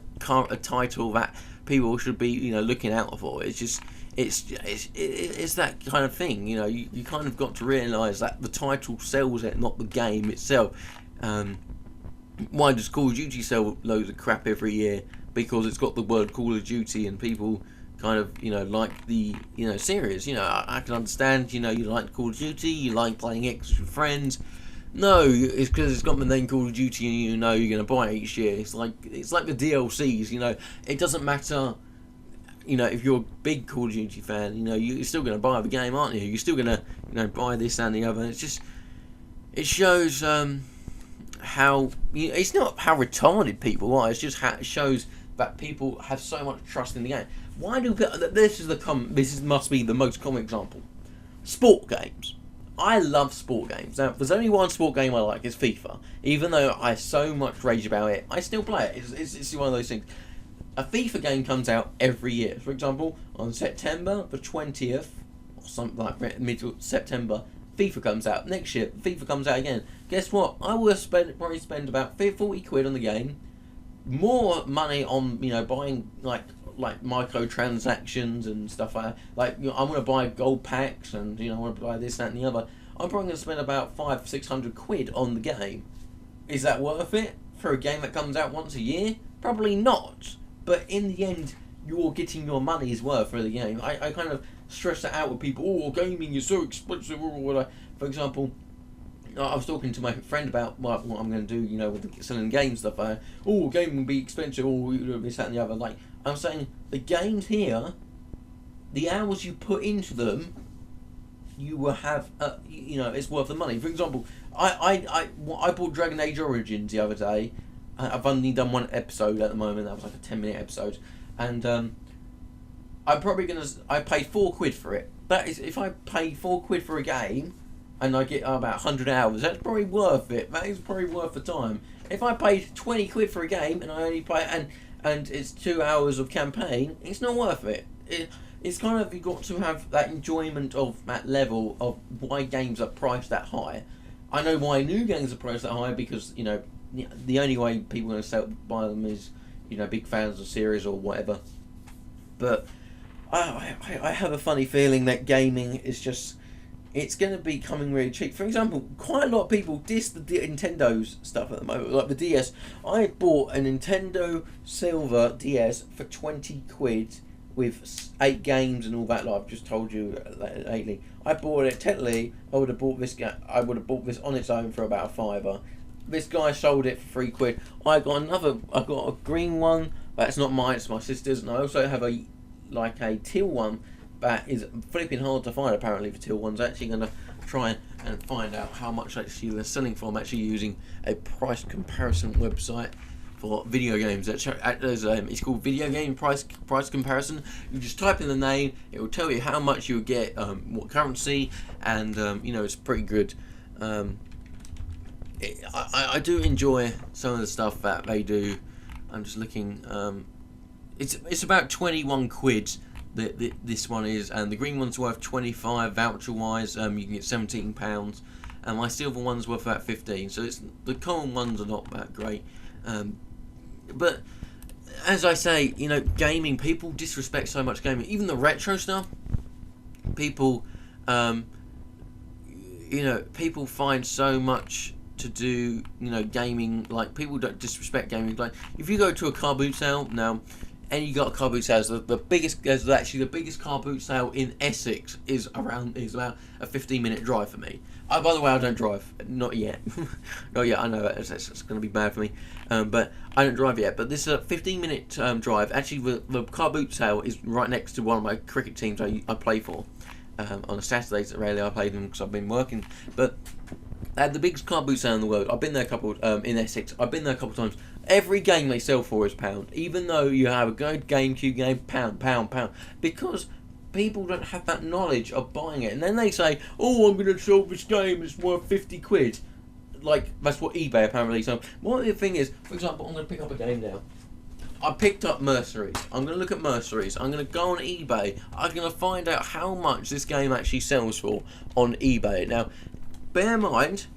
title that people should be, looking out for. It's just, it's that kind of thing. You kind of got to realise that the title sells it, not the game itself. Why does Call of Duty sell loads of crap every year? Because it's got the word Call of Duty, and people kind of, like the, series. I can understand, you like Call of Duty, you like playing X with friends. No, it's because it's got the name Call of Duty, and you're going to buy it each year. It's like the DLCs. It doesn't matter. If you're a big Call of Duty fan, you're still going to buy the game, aren't you? You're still going to, buy this and the other. It's just, it shows how, it's not how retarded people are. It's just how it shows that people have so much trust in the game. Why do this must be the most common example? Sport games. I love sport games. Now, if there's only one sport game I like, it's FIFA. Even though I so much rage about it, I still play it. It's one of those things. A FIFA game comes out every year. For example, on September the 20th, or something like mid-September, FIFA comes out. Next year, FIFA comes out again. Guess what? I will probably spend about 40 quid on the game. More money on, buying, like microtransactions and stuff like that. Like, I want to buy gold packs and, I want to buy this, that, and the other. I'm probably going to spend about 500-600 quid on the game. Is that worth it for a game that comes out once a year? Probably not. But in the end, you're getting your money's worth for the game. I kind of stress that out with people. Oh, gaming is so expensive. For example, I was talking to my friend about what I'm going to do, with selling games stuff. Gaming will be expensive. This, that, and the other. Like, I'm saying, the games here, the hours you put into them, you will have, it's worth the money. For example, I bought Dragon Age Origins the other day. I've only done one episode at the moment. That was like a 10-minute episode, and I'm probably I paid 4 quid for it. That is, if I pay 4 quid for a game, and I get about 100 hours, that's probably worth it. That is probably worth the time. If I paid 20 quid for a game and I only play and it's 2 hours of campaign, it's not worth it. It's kind of, you've got to have that enjoyment of that level of why games are priced that high. I know why new games are priced that high, because, the only way people are going to buy them is, big fans of series or whatever. But I have a funny feeling that gaming is just, it's going to be coming really cheap. For example, quite a lot of people diss the Nintendo's stuff at the moment, like the DS. I bought a Nintendo Silver DS for 20 quid with 8 games and all that. Like I've just told you lately. I bought it. Technically, I would have bought this on its own for about a £5. This guy sold it for 3 quid. I got a green one. That's not mine. It's my sister's. And I also have a teal one. That is flipping hard to find, apparently, for teal ones. I'm actually going to try and find out how much actually they're selling for. I'm actually using a price comparison website for video games. It's called Video Game Price Comparison. You just type in the name, it will tell you how much you would get, what currency, and it's pretty good. I do enjoy some of the stuff that they do. I'm just looking. It's about 21 quid. This one is, and the green one's worth 25 voucher wise. You can get £17, and my silver one's worth about 15. So the common ones are not that great. But as I say, gaming, people disrespect so much gaming. Even the retro stuff, people, people find so much to do. Gaming, like, people don't disrespect gaming. Like, if you go to a car boot sale now, and you got car boot sales. The biggest, actually the biggest car boot sale in Essex is about a 15-minute drive for me. By the way, I don't drive, not yet. Not yet. I know it's going to be bad for me, but I don't drive yet. But this is a 15-minute drive. Actually, the car boot sale is right next to one of my cricket teams I play for. On a Saturdays, rarely I play them because I've been working. But they had the biggest car boot sale in the world. I've been there in Essex. I've been there a couple of times. Every game they sell for is £1. Even though you have a good GameCube game, £1. Because people don't have that knowledge of buying it. And then they say, oh, I'm going to sell this game, it's worth 50 quid. Like, that's what eBay apparently. So, what the thing is, for example, I'm going to pick up a game now. I picked up Mercenaries. I'm going to look at Mercenaries. I'm going to go on eBay. I'm going to find out how much this game actually sells for on eBay. Now, bear in mind,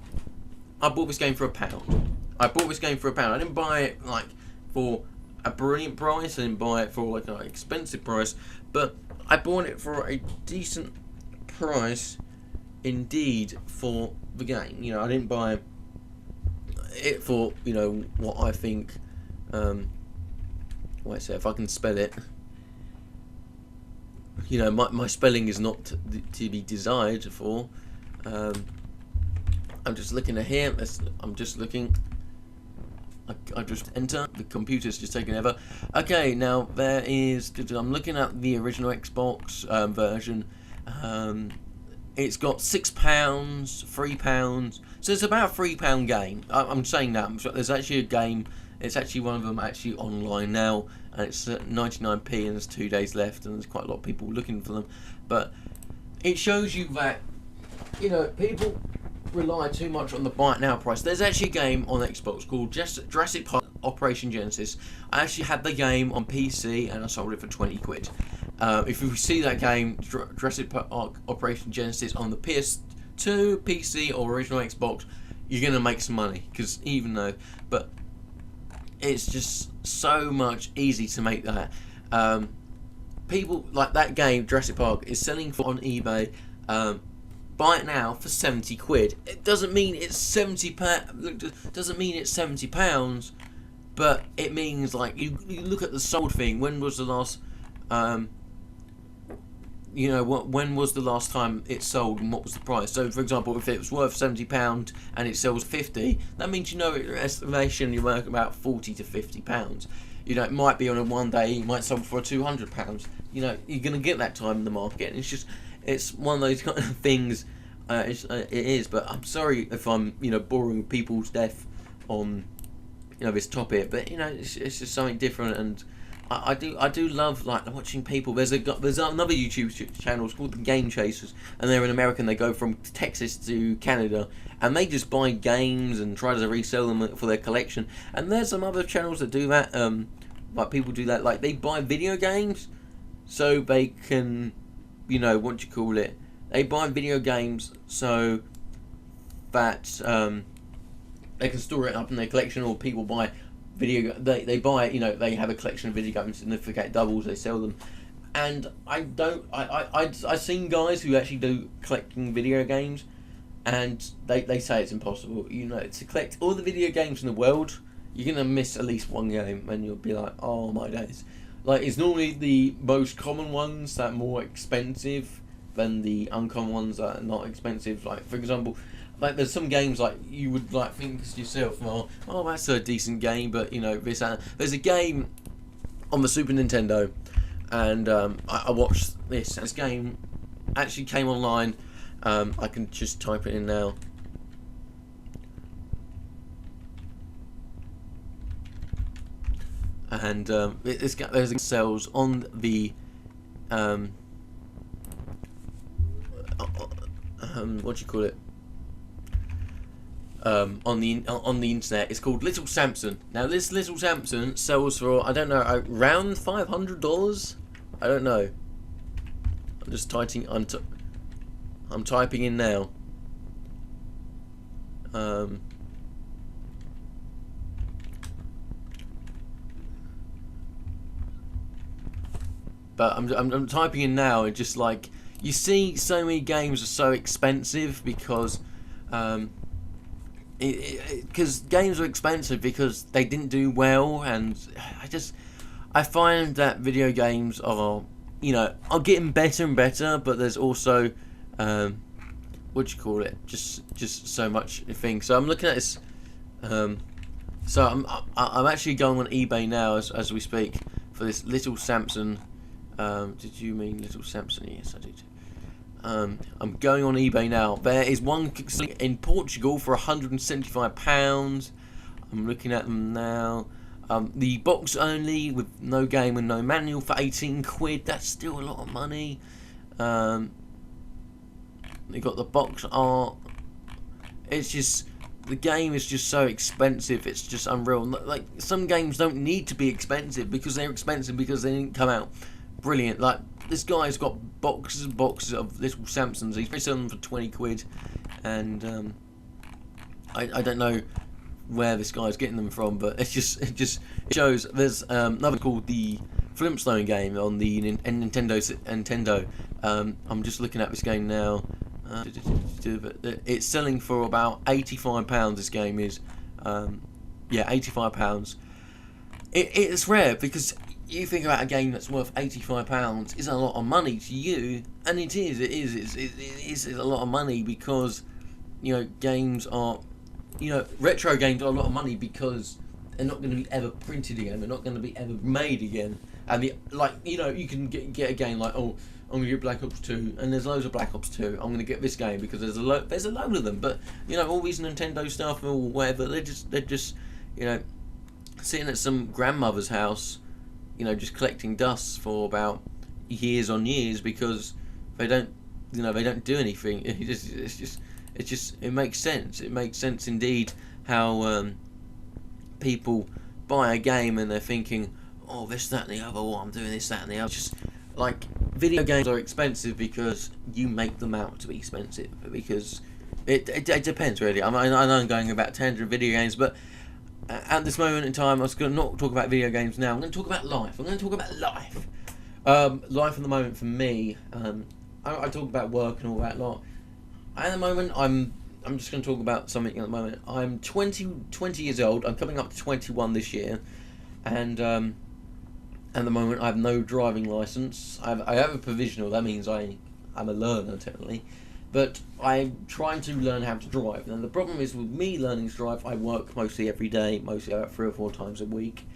I bought this game for £1. I bought this game for £1. I didn't buy it like for a brilliant price. I didn't buy it for like an expensive price. But I bought it for a decent price indeed for the game. You know, I didn't buy it for, you know, what I think... wait a sec, if I can spell it. You know, my spelling is not to be desired for. I'm just looking at here. I'm just looking. I just enter. The computer's just taking ever. Okay, now there is. I'm looking at the original Xbox version. It's got £6, £3. So it's about a £3 game. I'm saying that. There's actually a game. It's actually one of them actually online now, and it's at 99p, and there's 2 days left, and there's quite a lot of people looking for them. But it shows you that, you know, people rely too much on the buy it now price. There's actually a game on Xbox called Jurassic Park Operation Genesis. I actually had the game on PC, and I sold it for 20 quid. If you see that game, Jurassic Park Operation Genesis, on the PS2, PC, or original Xbox, you're gonna make some money, because even though, but it's just so much easy to make that. People like that game, Jurassic Park, is selling for on eBay. Buy it now for 70 quid. It doesn't mean it's doesn't mean it's £70, but it means like you look at the sold thing. When was the last? You know, when was the last time it sold and what was the price? So, for example, if it was worth £70 and it sells 50, that means, you know, your estimation you're worth about 40 to £50. You know, it might be on a one day, it might sell for £200. You know, you're going to get that time in the market. And it's one of those kind of things. It is, but I'm sorry if I'm, you know, boring people to death on, you know, this topic. But, you know, it's just something different, and I do love like watching people. There's another YouTube channel called The Game Chasers, and they're in America. And they go from Texas to Canada, and they just buy games and try to resell them for their collection. And there's some other channels that do that. Like people do that. Like they buy video games, so they can, you know, what do you call it? They buy video games so that they can store it up in their collection, or people buy. They buy, you know, they have a collection of video games, and if they get doubles, they sell them. And I've seen guys who actually do collecting video games, and they say it's impossible. You know, to collect all the video games in the world, you're gonna miss at least one game, and you'll be like, oh my days. Like, it's normally the most common ones that are more expensive than the uncommon ones that are not expensive. Like, for example, like there's some games like you would like think to yourself, oh that's a decent game, but you know there's a game on the Super Nintendo, and I watched this. This game actually came online. I can just type it in now. And there's sells on the what do you call it? On the internet, it's called Little Samson. Now this Little Samson sells for, I don't know, around $500. I don't know. I'm just typing. I'm typing in now. But I'm typing in now, and just like you see, so many games are so expensive because because games are expensive because they didn't do well, and I find that video games are getting better and better, but there's also what do you call it? Just so much thing. So I'm looking at this. So I'm actually going on eBay now as we speak for this little Samson. Did you mean little Samson? Yes, I did. I'm going on eBay now. There is one in Portugal for £175. I'm looking at them now. The box only with no game and no manual for 18 quid. That's still a lot of money. They got the box art. It's just, the game is just so expensive. It's just unreal. Like, some games don't need to be expensive because they're expensive because they didn't come out brilliant. Like, this guy's got boxes and boxes of little Samsons. He's selling them for 20 quid, and I don't know where this guy's getting them from, but it shows. There's another called the Flintstone game on the Nintendo. I'm just looking at this game now. It's selling for about £85. This game is, £85. It's rare because you think about a game that's worth £85 is a lot of money to you, and it is a lot of money because, games are, retro games are a lot of money because they're not going to be ever printed again. They're not going to be ever made again. And you can get a game like, oh, I'm going to get Black Ops 2, and there's loads of Black Ops 2. I'm going to get this game because there's a load of them. But all these Nintendo stuff or whatever, they're just sitting at some grandmother's house, just collecting dust for about years on years because they don't do anything. It makes sense. It makes sense indeed how people buy a game and they're thinking, oh, this, that, and the other. Oh, I'm doing this, that, and the other. Just like, video games are expensive because you make them out to be expensive. Because it depends really. I know I'm going about tangent video games, but at this moment in time, I was going to not talk about video games now. I'm going to talk about life. Life at the moment for me. I talk about work and all that lot. At the moment, I'm just going to talk about something at the moment. I'm 20 years old. I'm coming up to 21 this year, and at the moment I have no driving license. I have a provisional. That means I'm a learner technically, but I'm trying to learn how to drive. And the problem is with me learning to drive, I work mostly every day, mostly about 3 or 4 times a week,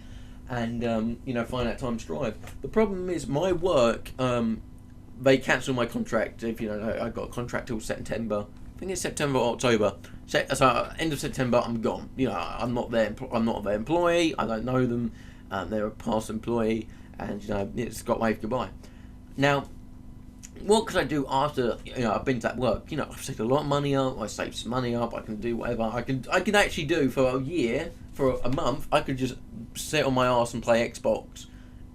and find out time to drive. The problem is my work. They cancelled my contract. If I got a contract till September. I think it's September or October. So end of September, I'm gone. I'm not their employee. I don't know them. They're a past employee, and it's got wave goodbye. Now, what could I do after I've been to that work? I've saved a lot of money up. I saved some money up. I can do whatever. I can actually do for a year, for a month. I could just sit on my arse and play Xbox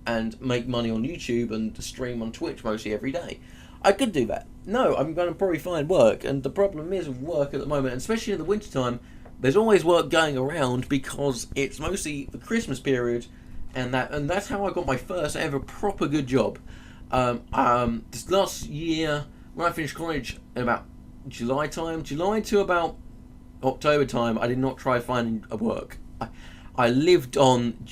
and make money on YouTube and stream on Twitch mostly every day. I could do that. No, I'm going to probably find work, and the problem is with work at the moment, and especially in the winter time, there's always work going around because it's mostly the Christmas period, and that's how I got my first ever proper good job. This last year, when I finished college in about July to about October time, I did not try finding a work. I lived on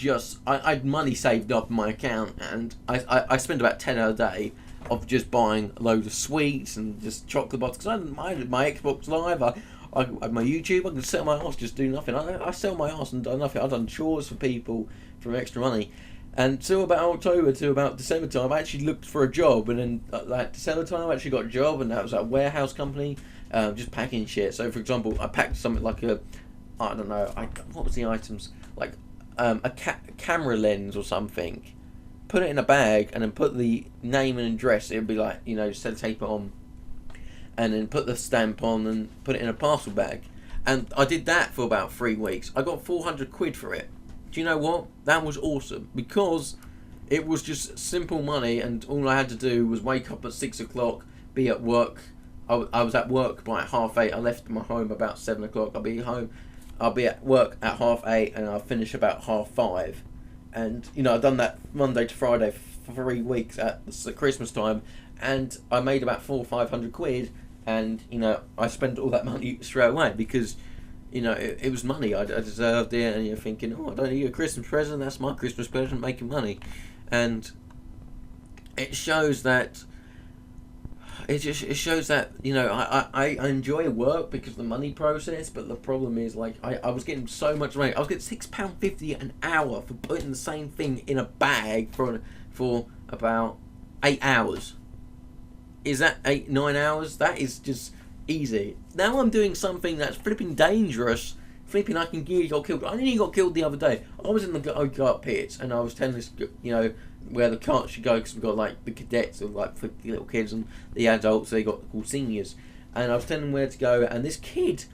I had money saved up in my account, and I spent about 10 a day of just buying a load of sweets and just chocolate bars, because I had my Xbox Live, I had my YouTube, I could sit on my arse, just do nothing. I sat on my arse and done nothing. I've done chores for people for extra money. And till about October to about December time, I actually looked for a job, and then like December time, I actually got a job, and that was at a warehouse company, just packing shit. So for example, I packed something like what was the items? Like a camera lens or something, put it in a bag, and then put the name and address. It would be like, sellotape it on, and then put the stamp on and put it in a parcel bag. And I did that for about 3 weeks. I got 400 quid for it. Do you know what? That was awesome, because it was just simple money, and all I had to do was wake up at 6 o'clock, be at work. I was at work by 8:30. I left my home about 7 o'clock. I'll be at work at 8:30, and I'll finish about 5:30. And I've done that Monday to Friday for 3 weeks at the Christmas time, and I made about 400 or 500 quid. And I spent all that money straight away because you know, it was money. I deserved it, and you're thinking, oh, I don't need a Christmas present. That's my Christmas present, making money, and it shows that. It shows that, you know, I enjoy work because of the money process, but the problem is, like, I was getting so much money. I was getting £6.50 an hour for putting the same thing in a bag for about 8 hours. Is that 9 hours? That is just easy. Now I'm doing something that's flipping dangerous. Flipping, I can nearly got killed. I nearly got killed the other day. I was in the go-kart pits, and I was telling this, you know, where the cart should go, because we've got like the cadets, or like for the little kids, and the adults, they got called seniors. And I was telling them where to go, and this kid,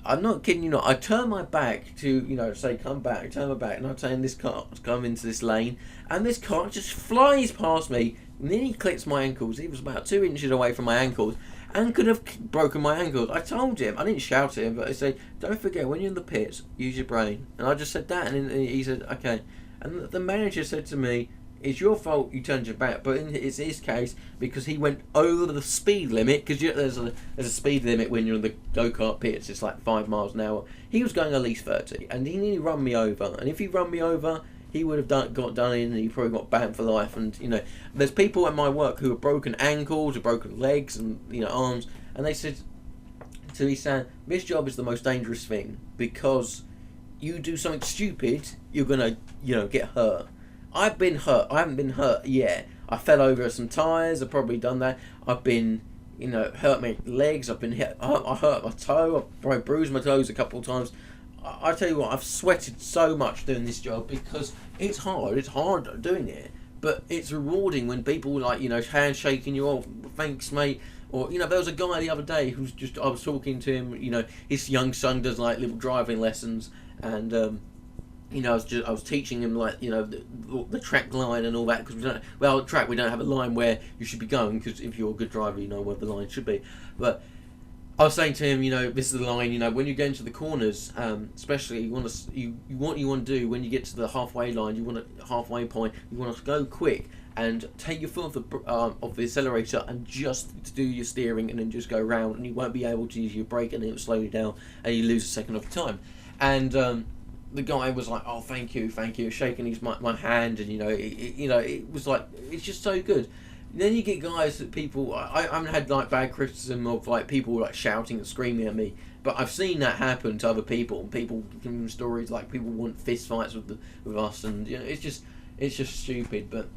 I'm not kidding you not, I turn my back to, you know, say come back, turn my back, and I'm saying this car's come into this lane, and this car just flies past me, nearly clips my ankles. He was about 2 inches away from my ankles, and could have broken my ankles. I told him, I didn't shout at him, but I said, don't forget, when you're in the pits, use your brain. And I just said that, and he said, okay. And the manager said to me, it's your fault you turned your back, but it's his case because he went over the speed limit, because there's a speed limit when you're in the go-kart pits. It's like 5 miles an hour. He was going at least 30, and he nearly run me over. And if he run me over, he would have got done in, and he probably got banned for life. And, you know, there's people at my work who have broken ankles, or broken legs, and, you know, arms, and they said to me, Sam, this job is the most dangerous thing, because you do something stupid, you're gonna, you know, get hurt. I've been hurt. I haven't been hurt yet. I fell over some tyres. I've probably done that. I've been, you know, hurt my legs. I've been hit. I hurt my toe. I've probably bruised my toes a couple of times. I tell you what, I've sweated so much doing this job because it's hard. It's hard doing it, but it's rewarding when people, like, you know, handshaking you off. Thanks, mate. Or, you know, there was a guy the other day who's just, I was talking to him. You know, his young son does like little driving lessons, and you know, I was teaching him, like, you know, the track line and all that, because we don't have a line where you should be going, because if you're a good driver, you know where the line should be. But I was saying to him, you know, this is the line, you know, when you get into the corners, especially what you want to do when you get to the halfway line, you want a halfway point, you want to go quick and take your foot off the accelerator and just do your steering, and then just go round, and you won't be able to use your brake, and it'll slow you down, and you lose a second of time. And the guy was like, oh, thank you, shaking my hand, and, you know, it was like, it's just so good. Then you get guys that people, I haven't had, like, bad criticism of, like, people, like, shouting and screaming at me, but I've seen that happen to other people, and people giving stories, like, people want fist fights with us, and, you know, it's just stupid. But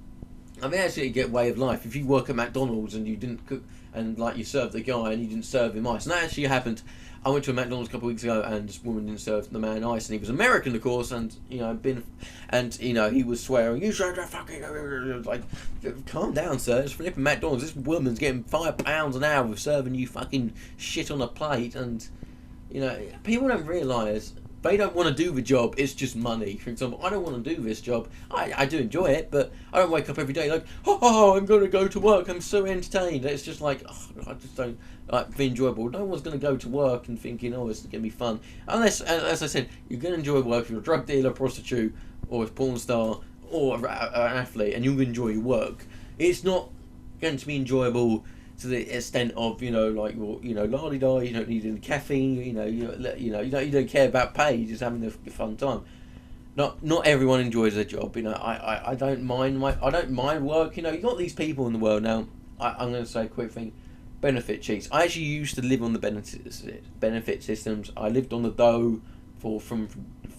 I mean, actually, get way of life. If you work at McDonald's and you didn't cook, and, like, you served the guy and you didn't serve him ice, and that actually happened. I went to a McDonald's a couple of weeks ago, and this woman didn't serve the man ice, and he was American, of course, and, you know, he was swearing, you should fucking, like, calm down, sir, it's flipping McDonald's, this woman's getting £5 an hour for serving you fucking shit on a plate. And, you know, people don't realise, they don't want to do the job, it's just money. For example, I don't want to do this job, I do enjoy it, but I don't wake up every day like, oh, I'm going to go to work, I'm so entertained. It's just like, oh, I just don't like be enjoyable. No one's going to go to work and thinking, oh, it's going to be fun. Unless, as I said, you're going to enjoy work if you're a drug dealer, prostitute, or a porn star, or an athlete, and you enjoy your work. It's not going to be enjoyable to the extent of, you know, like, well, you know, la-di-da, you don't need any caffeine, you don't care about pay, you're just having a fun time. Not everyone enjoys their job, you know. I don't mind work, you know. You got these people in the world now. I'm going to say a quick thing. Benefit cheats. I actually used to live on the benefit systems. I lived on the dough from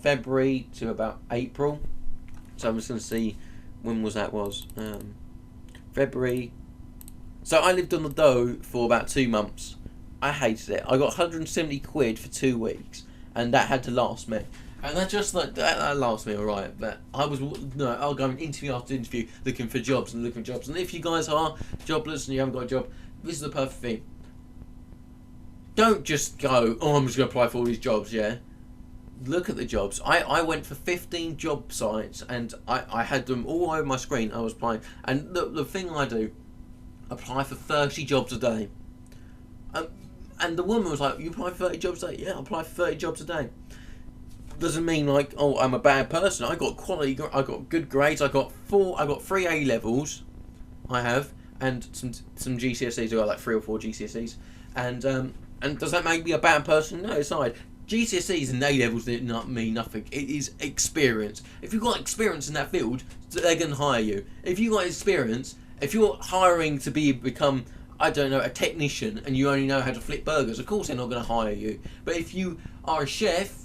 February to about April. So I'm just going to see when that was. February. So I lived on the dough for about 2 months. I hated it. I got 170 quid for 2 weeks, and that had to last me. And that lasts me alright. But I'll go interview after interview looking for jobs. And if you guys are jobless and you haven't got a job, this is the perfect thing. Don't just go, oh, I'm just going to apply for all these jobs, yeah? Look at the jobs. I went for 15 job sites, and I had them all over my screen. I was applying. And the thing I do, apply for 30 jobs a day. And the woman was like, you apply for 30 jobs a day? Yeah, I apply for 30 jobs a day. Doesn't mean like, oh, I'm a bad person. I got quality, I got good grades. I got 3 A levels. I have, and some GCSEs. I got like 3 or 4 GCSEs. And does that make me a bad person? No, it's not. GCSEs and A-levels do not mean nothing. It is experience. If you've got experience in that field, they're going to hire you. If you've got experience, if you're hiring to become, I don't know, a technician and you only know how to flip burgers, of course they're not going to hire you. But if you are a chef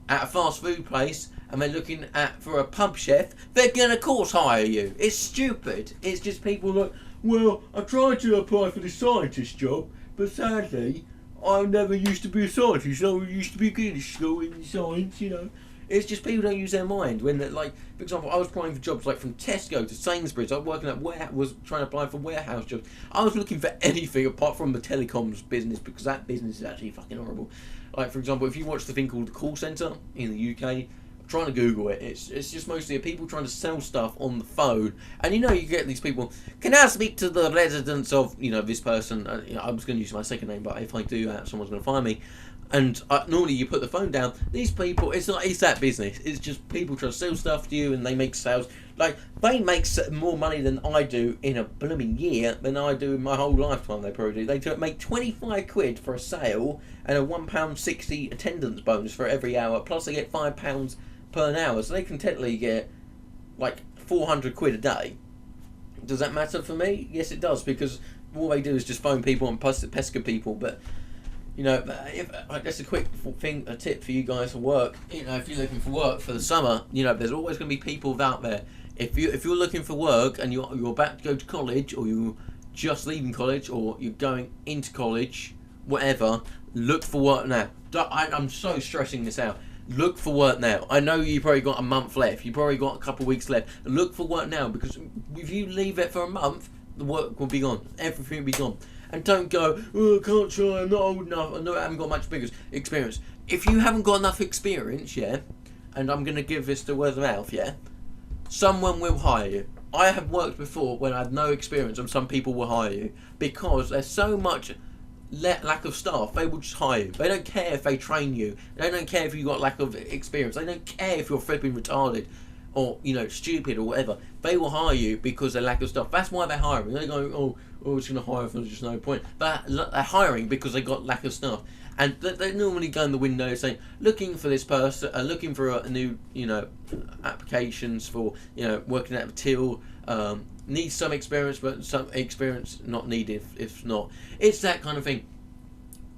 at a fast food place and they're looking for a pub chef, they're going to, of course, hire you. It's stupid. It's just people like, well, I tried to apply for the scientist job, but sadly, I never used to be a scientist. I used to be good at school in science, you know. It's just people don't use their mind. When they're like, for example, I was applying for jobs like from Tesco to Sainsbury's. I was working at was trying to apply for warehouse jobs. I was looking for anything apart from the telecoms business, because that business is actually fucking horrible. Like, for example, if you watch the thing called the call centre in the UK, trying to Google it. It's just mostly people trying to sell stuff on the phone, and you get these people. Can I speak to the residents of this person? I was going to use my second name, but if I do that, someone's going to find me. And normally you put the phone down. These people, it's that business. It's just people trying to sell stuff to you, and they make sales. Like, they make more money than I do in a blooming year than I do in my whole lifetime. They probably do. They make 25 quid for a sale and a £1.60 attendance bonus for every hour. Plus they get £5 per hour, so they can technically get like 400 quid a day. Does that matter for me? Yes, it does, because all they do is just phone people and pester people. But that's a quick a tip for you guys for work. If you're looking for work for the summer, there's always going to be people out there. If you're looking for work and you're about to go to college, or you're just leaving college, or you're going into college, whatever, look for work now. I'm so stressing this out. Look for work now. I know you probably got a month left. You probably got a couple of weeks left. Look for work now, because if you leave it for a month, the work will be gone. Everything will be gone. And don't go, oh, I can't try, I'm not old enough, I haven't got much bigger experience. If you haven't got enough experience, and I'm going to give this to word of mouth, someone will hire you. I have worked before when I had no experience, and some people will hire you, because there's so much lack of staff. They will just hire you. They don't care if they train you. They don't care if you've got lack of experience. They don't care if you're flipping retarded or stupid or whatever. They will hire you because of lack of staff. That's why they're hiring. They go, oh, it's going to hire if there's just no point. But they're hiring because they got lack of staff. And they normally go in the window saying, looking for this person, looking for a new, applications for, working at a till, needs some experience, but some experience not needed if not. It's that kind of thing.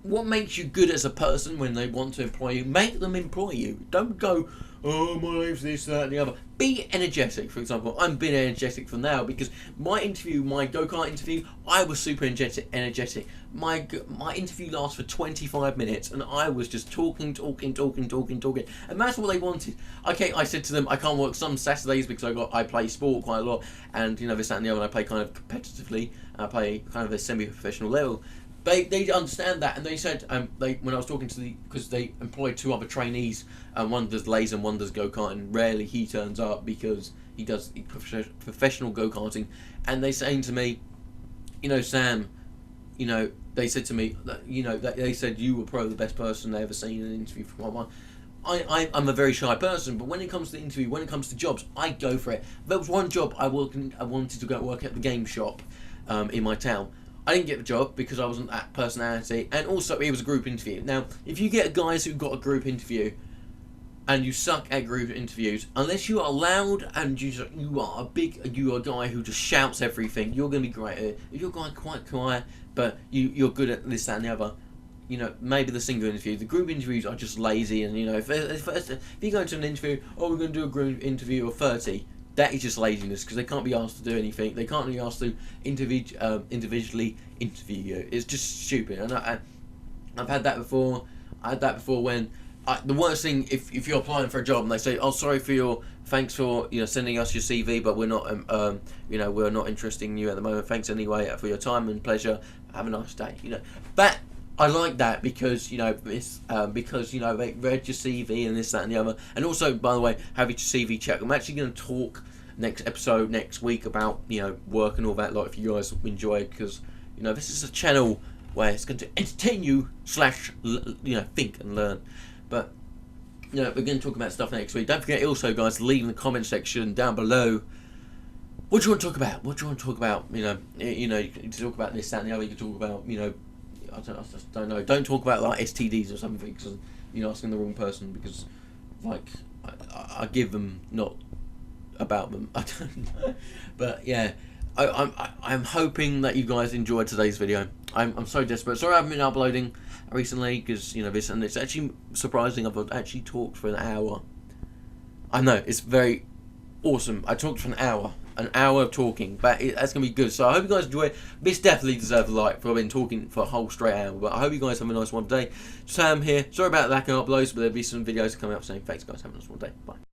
What makes you good as a person when they want to employ you? Make them employ you. Don't go, oh, my name's this, that, and the other. Be energetic, for example. I'm being energetic for now, because my go-kart interview, I was super energetic. My interview lasts for 25 minutes, and I was just talking. And that's what they wanted. Okay, I said to them, I can't work some Saturdays because I play sport quite a lot, and this, that, and the other, and I play kind of competitively. I play kind of a semi-professional level. They understand that, and they said when I was talking to because they employed 2 other trainees, and one does laser and one does go-kart, and rarely he turns up because he does professional go-karting, and they saying to me, Sam, they said to me that, they said you were probably the best person they ever seen in an interview for one. I'm a very shy person, but when it comes to the interview, when it comes to jobs, I go for it. There was one job I wanted to go work at the game shop in my town. I didn't get the job because I wasn't that personality, and also it was a group interview. Now, if you get guys who got a group interview and you suck at group interviews, unless you are loud and you are a guy who just shouts everything, you're going to be great at it. If you're quite quiet, but you're good at this, that, and the other, maybe the single interview. The group interviews are just lazy, and if you go to an interview, we're going to do a group interview of 30. That is just laziness, because they can't be asked to do anything. They can't be asked to individually interview you. It's just stupid. And I've had that before. I had that before when the worst thing, if you're applying for a job and they say, thanks for sending us your CV, but we're not we're not interested in you at the moment. Thanks anyway for your time and pleasure. Have a nice day. That. I like that because it's because they read your CV and this, that, and the other. And also, by the way, have your CV checked. I'm actually going to talk next week about work and all that. Like, if you guys enjoy, because this is a channel where it's going to entertain you / think and learn. But we're going to talk about stuff next week. Don't forget also, guys, to leave in the comment section down below. What do you want to talk about? What do you want to talk about? You can talk about this, that, and the other. You can talk about I just don't know. Don't talk about like STDs or something, because you're asking the wrong person, because like I give them, not about them. I don't know. But yeah, I'm hoping that you guys enjoyed today's video. I'm so desperate. Sorry I haven't been uploading recently, because you know this, and it's actually surprising. I've actually talked for an hour. I know, it's very awesome. I talked for an hour of talking, but that's gonna be good. So I hope you guys enjoy it. This definitely deserves a like, for I've been talking for a whole straight hour. But I hope you guys have a nice one today. Sam here. Sorry about the lack of uploads, but there'll be some videos coming up soon. Thanks guys. Have a nice one day. Bye.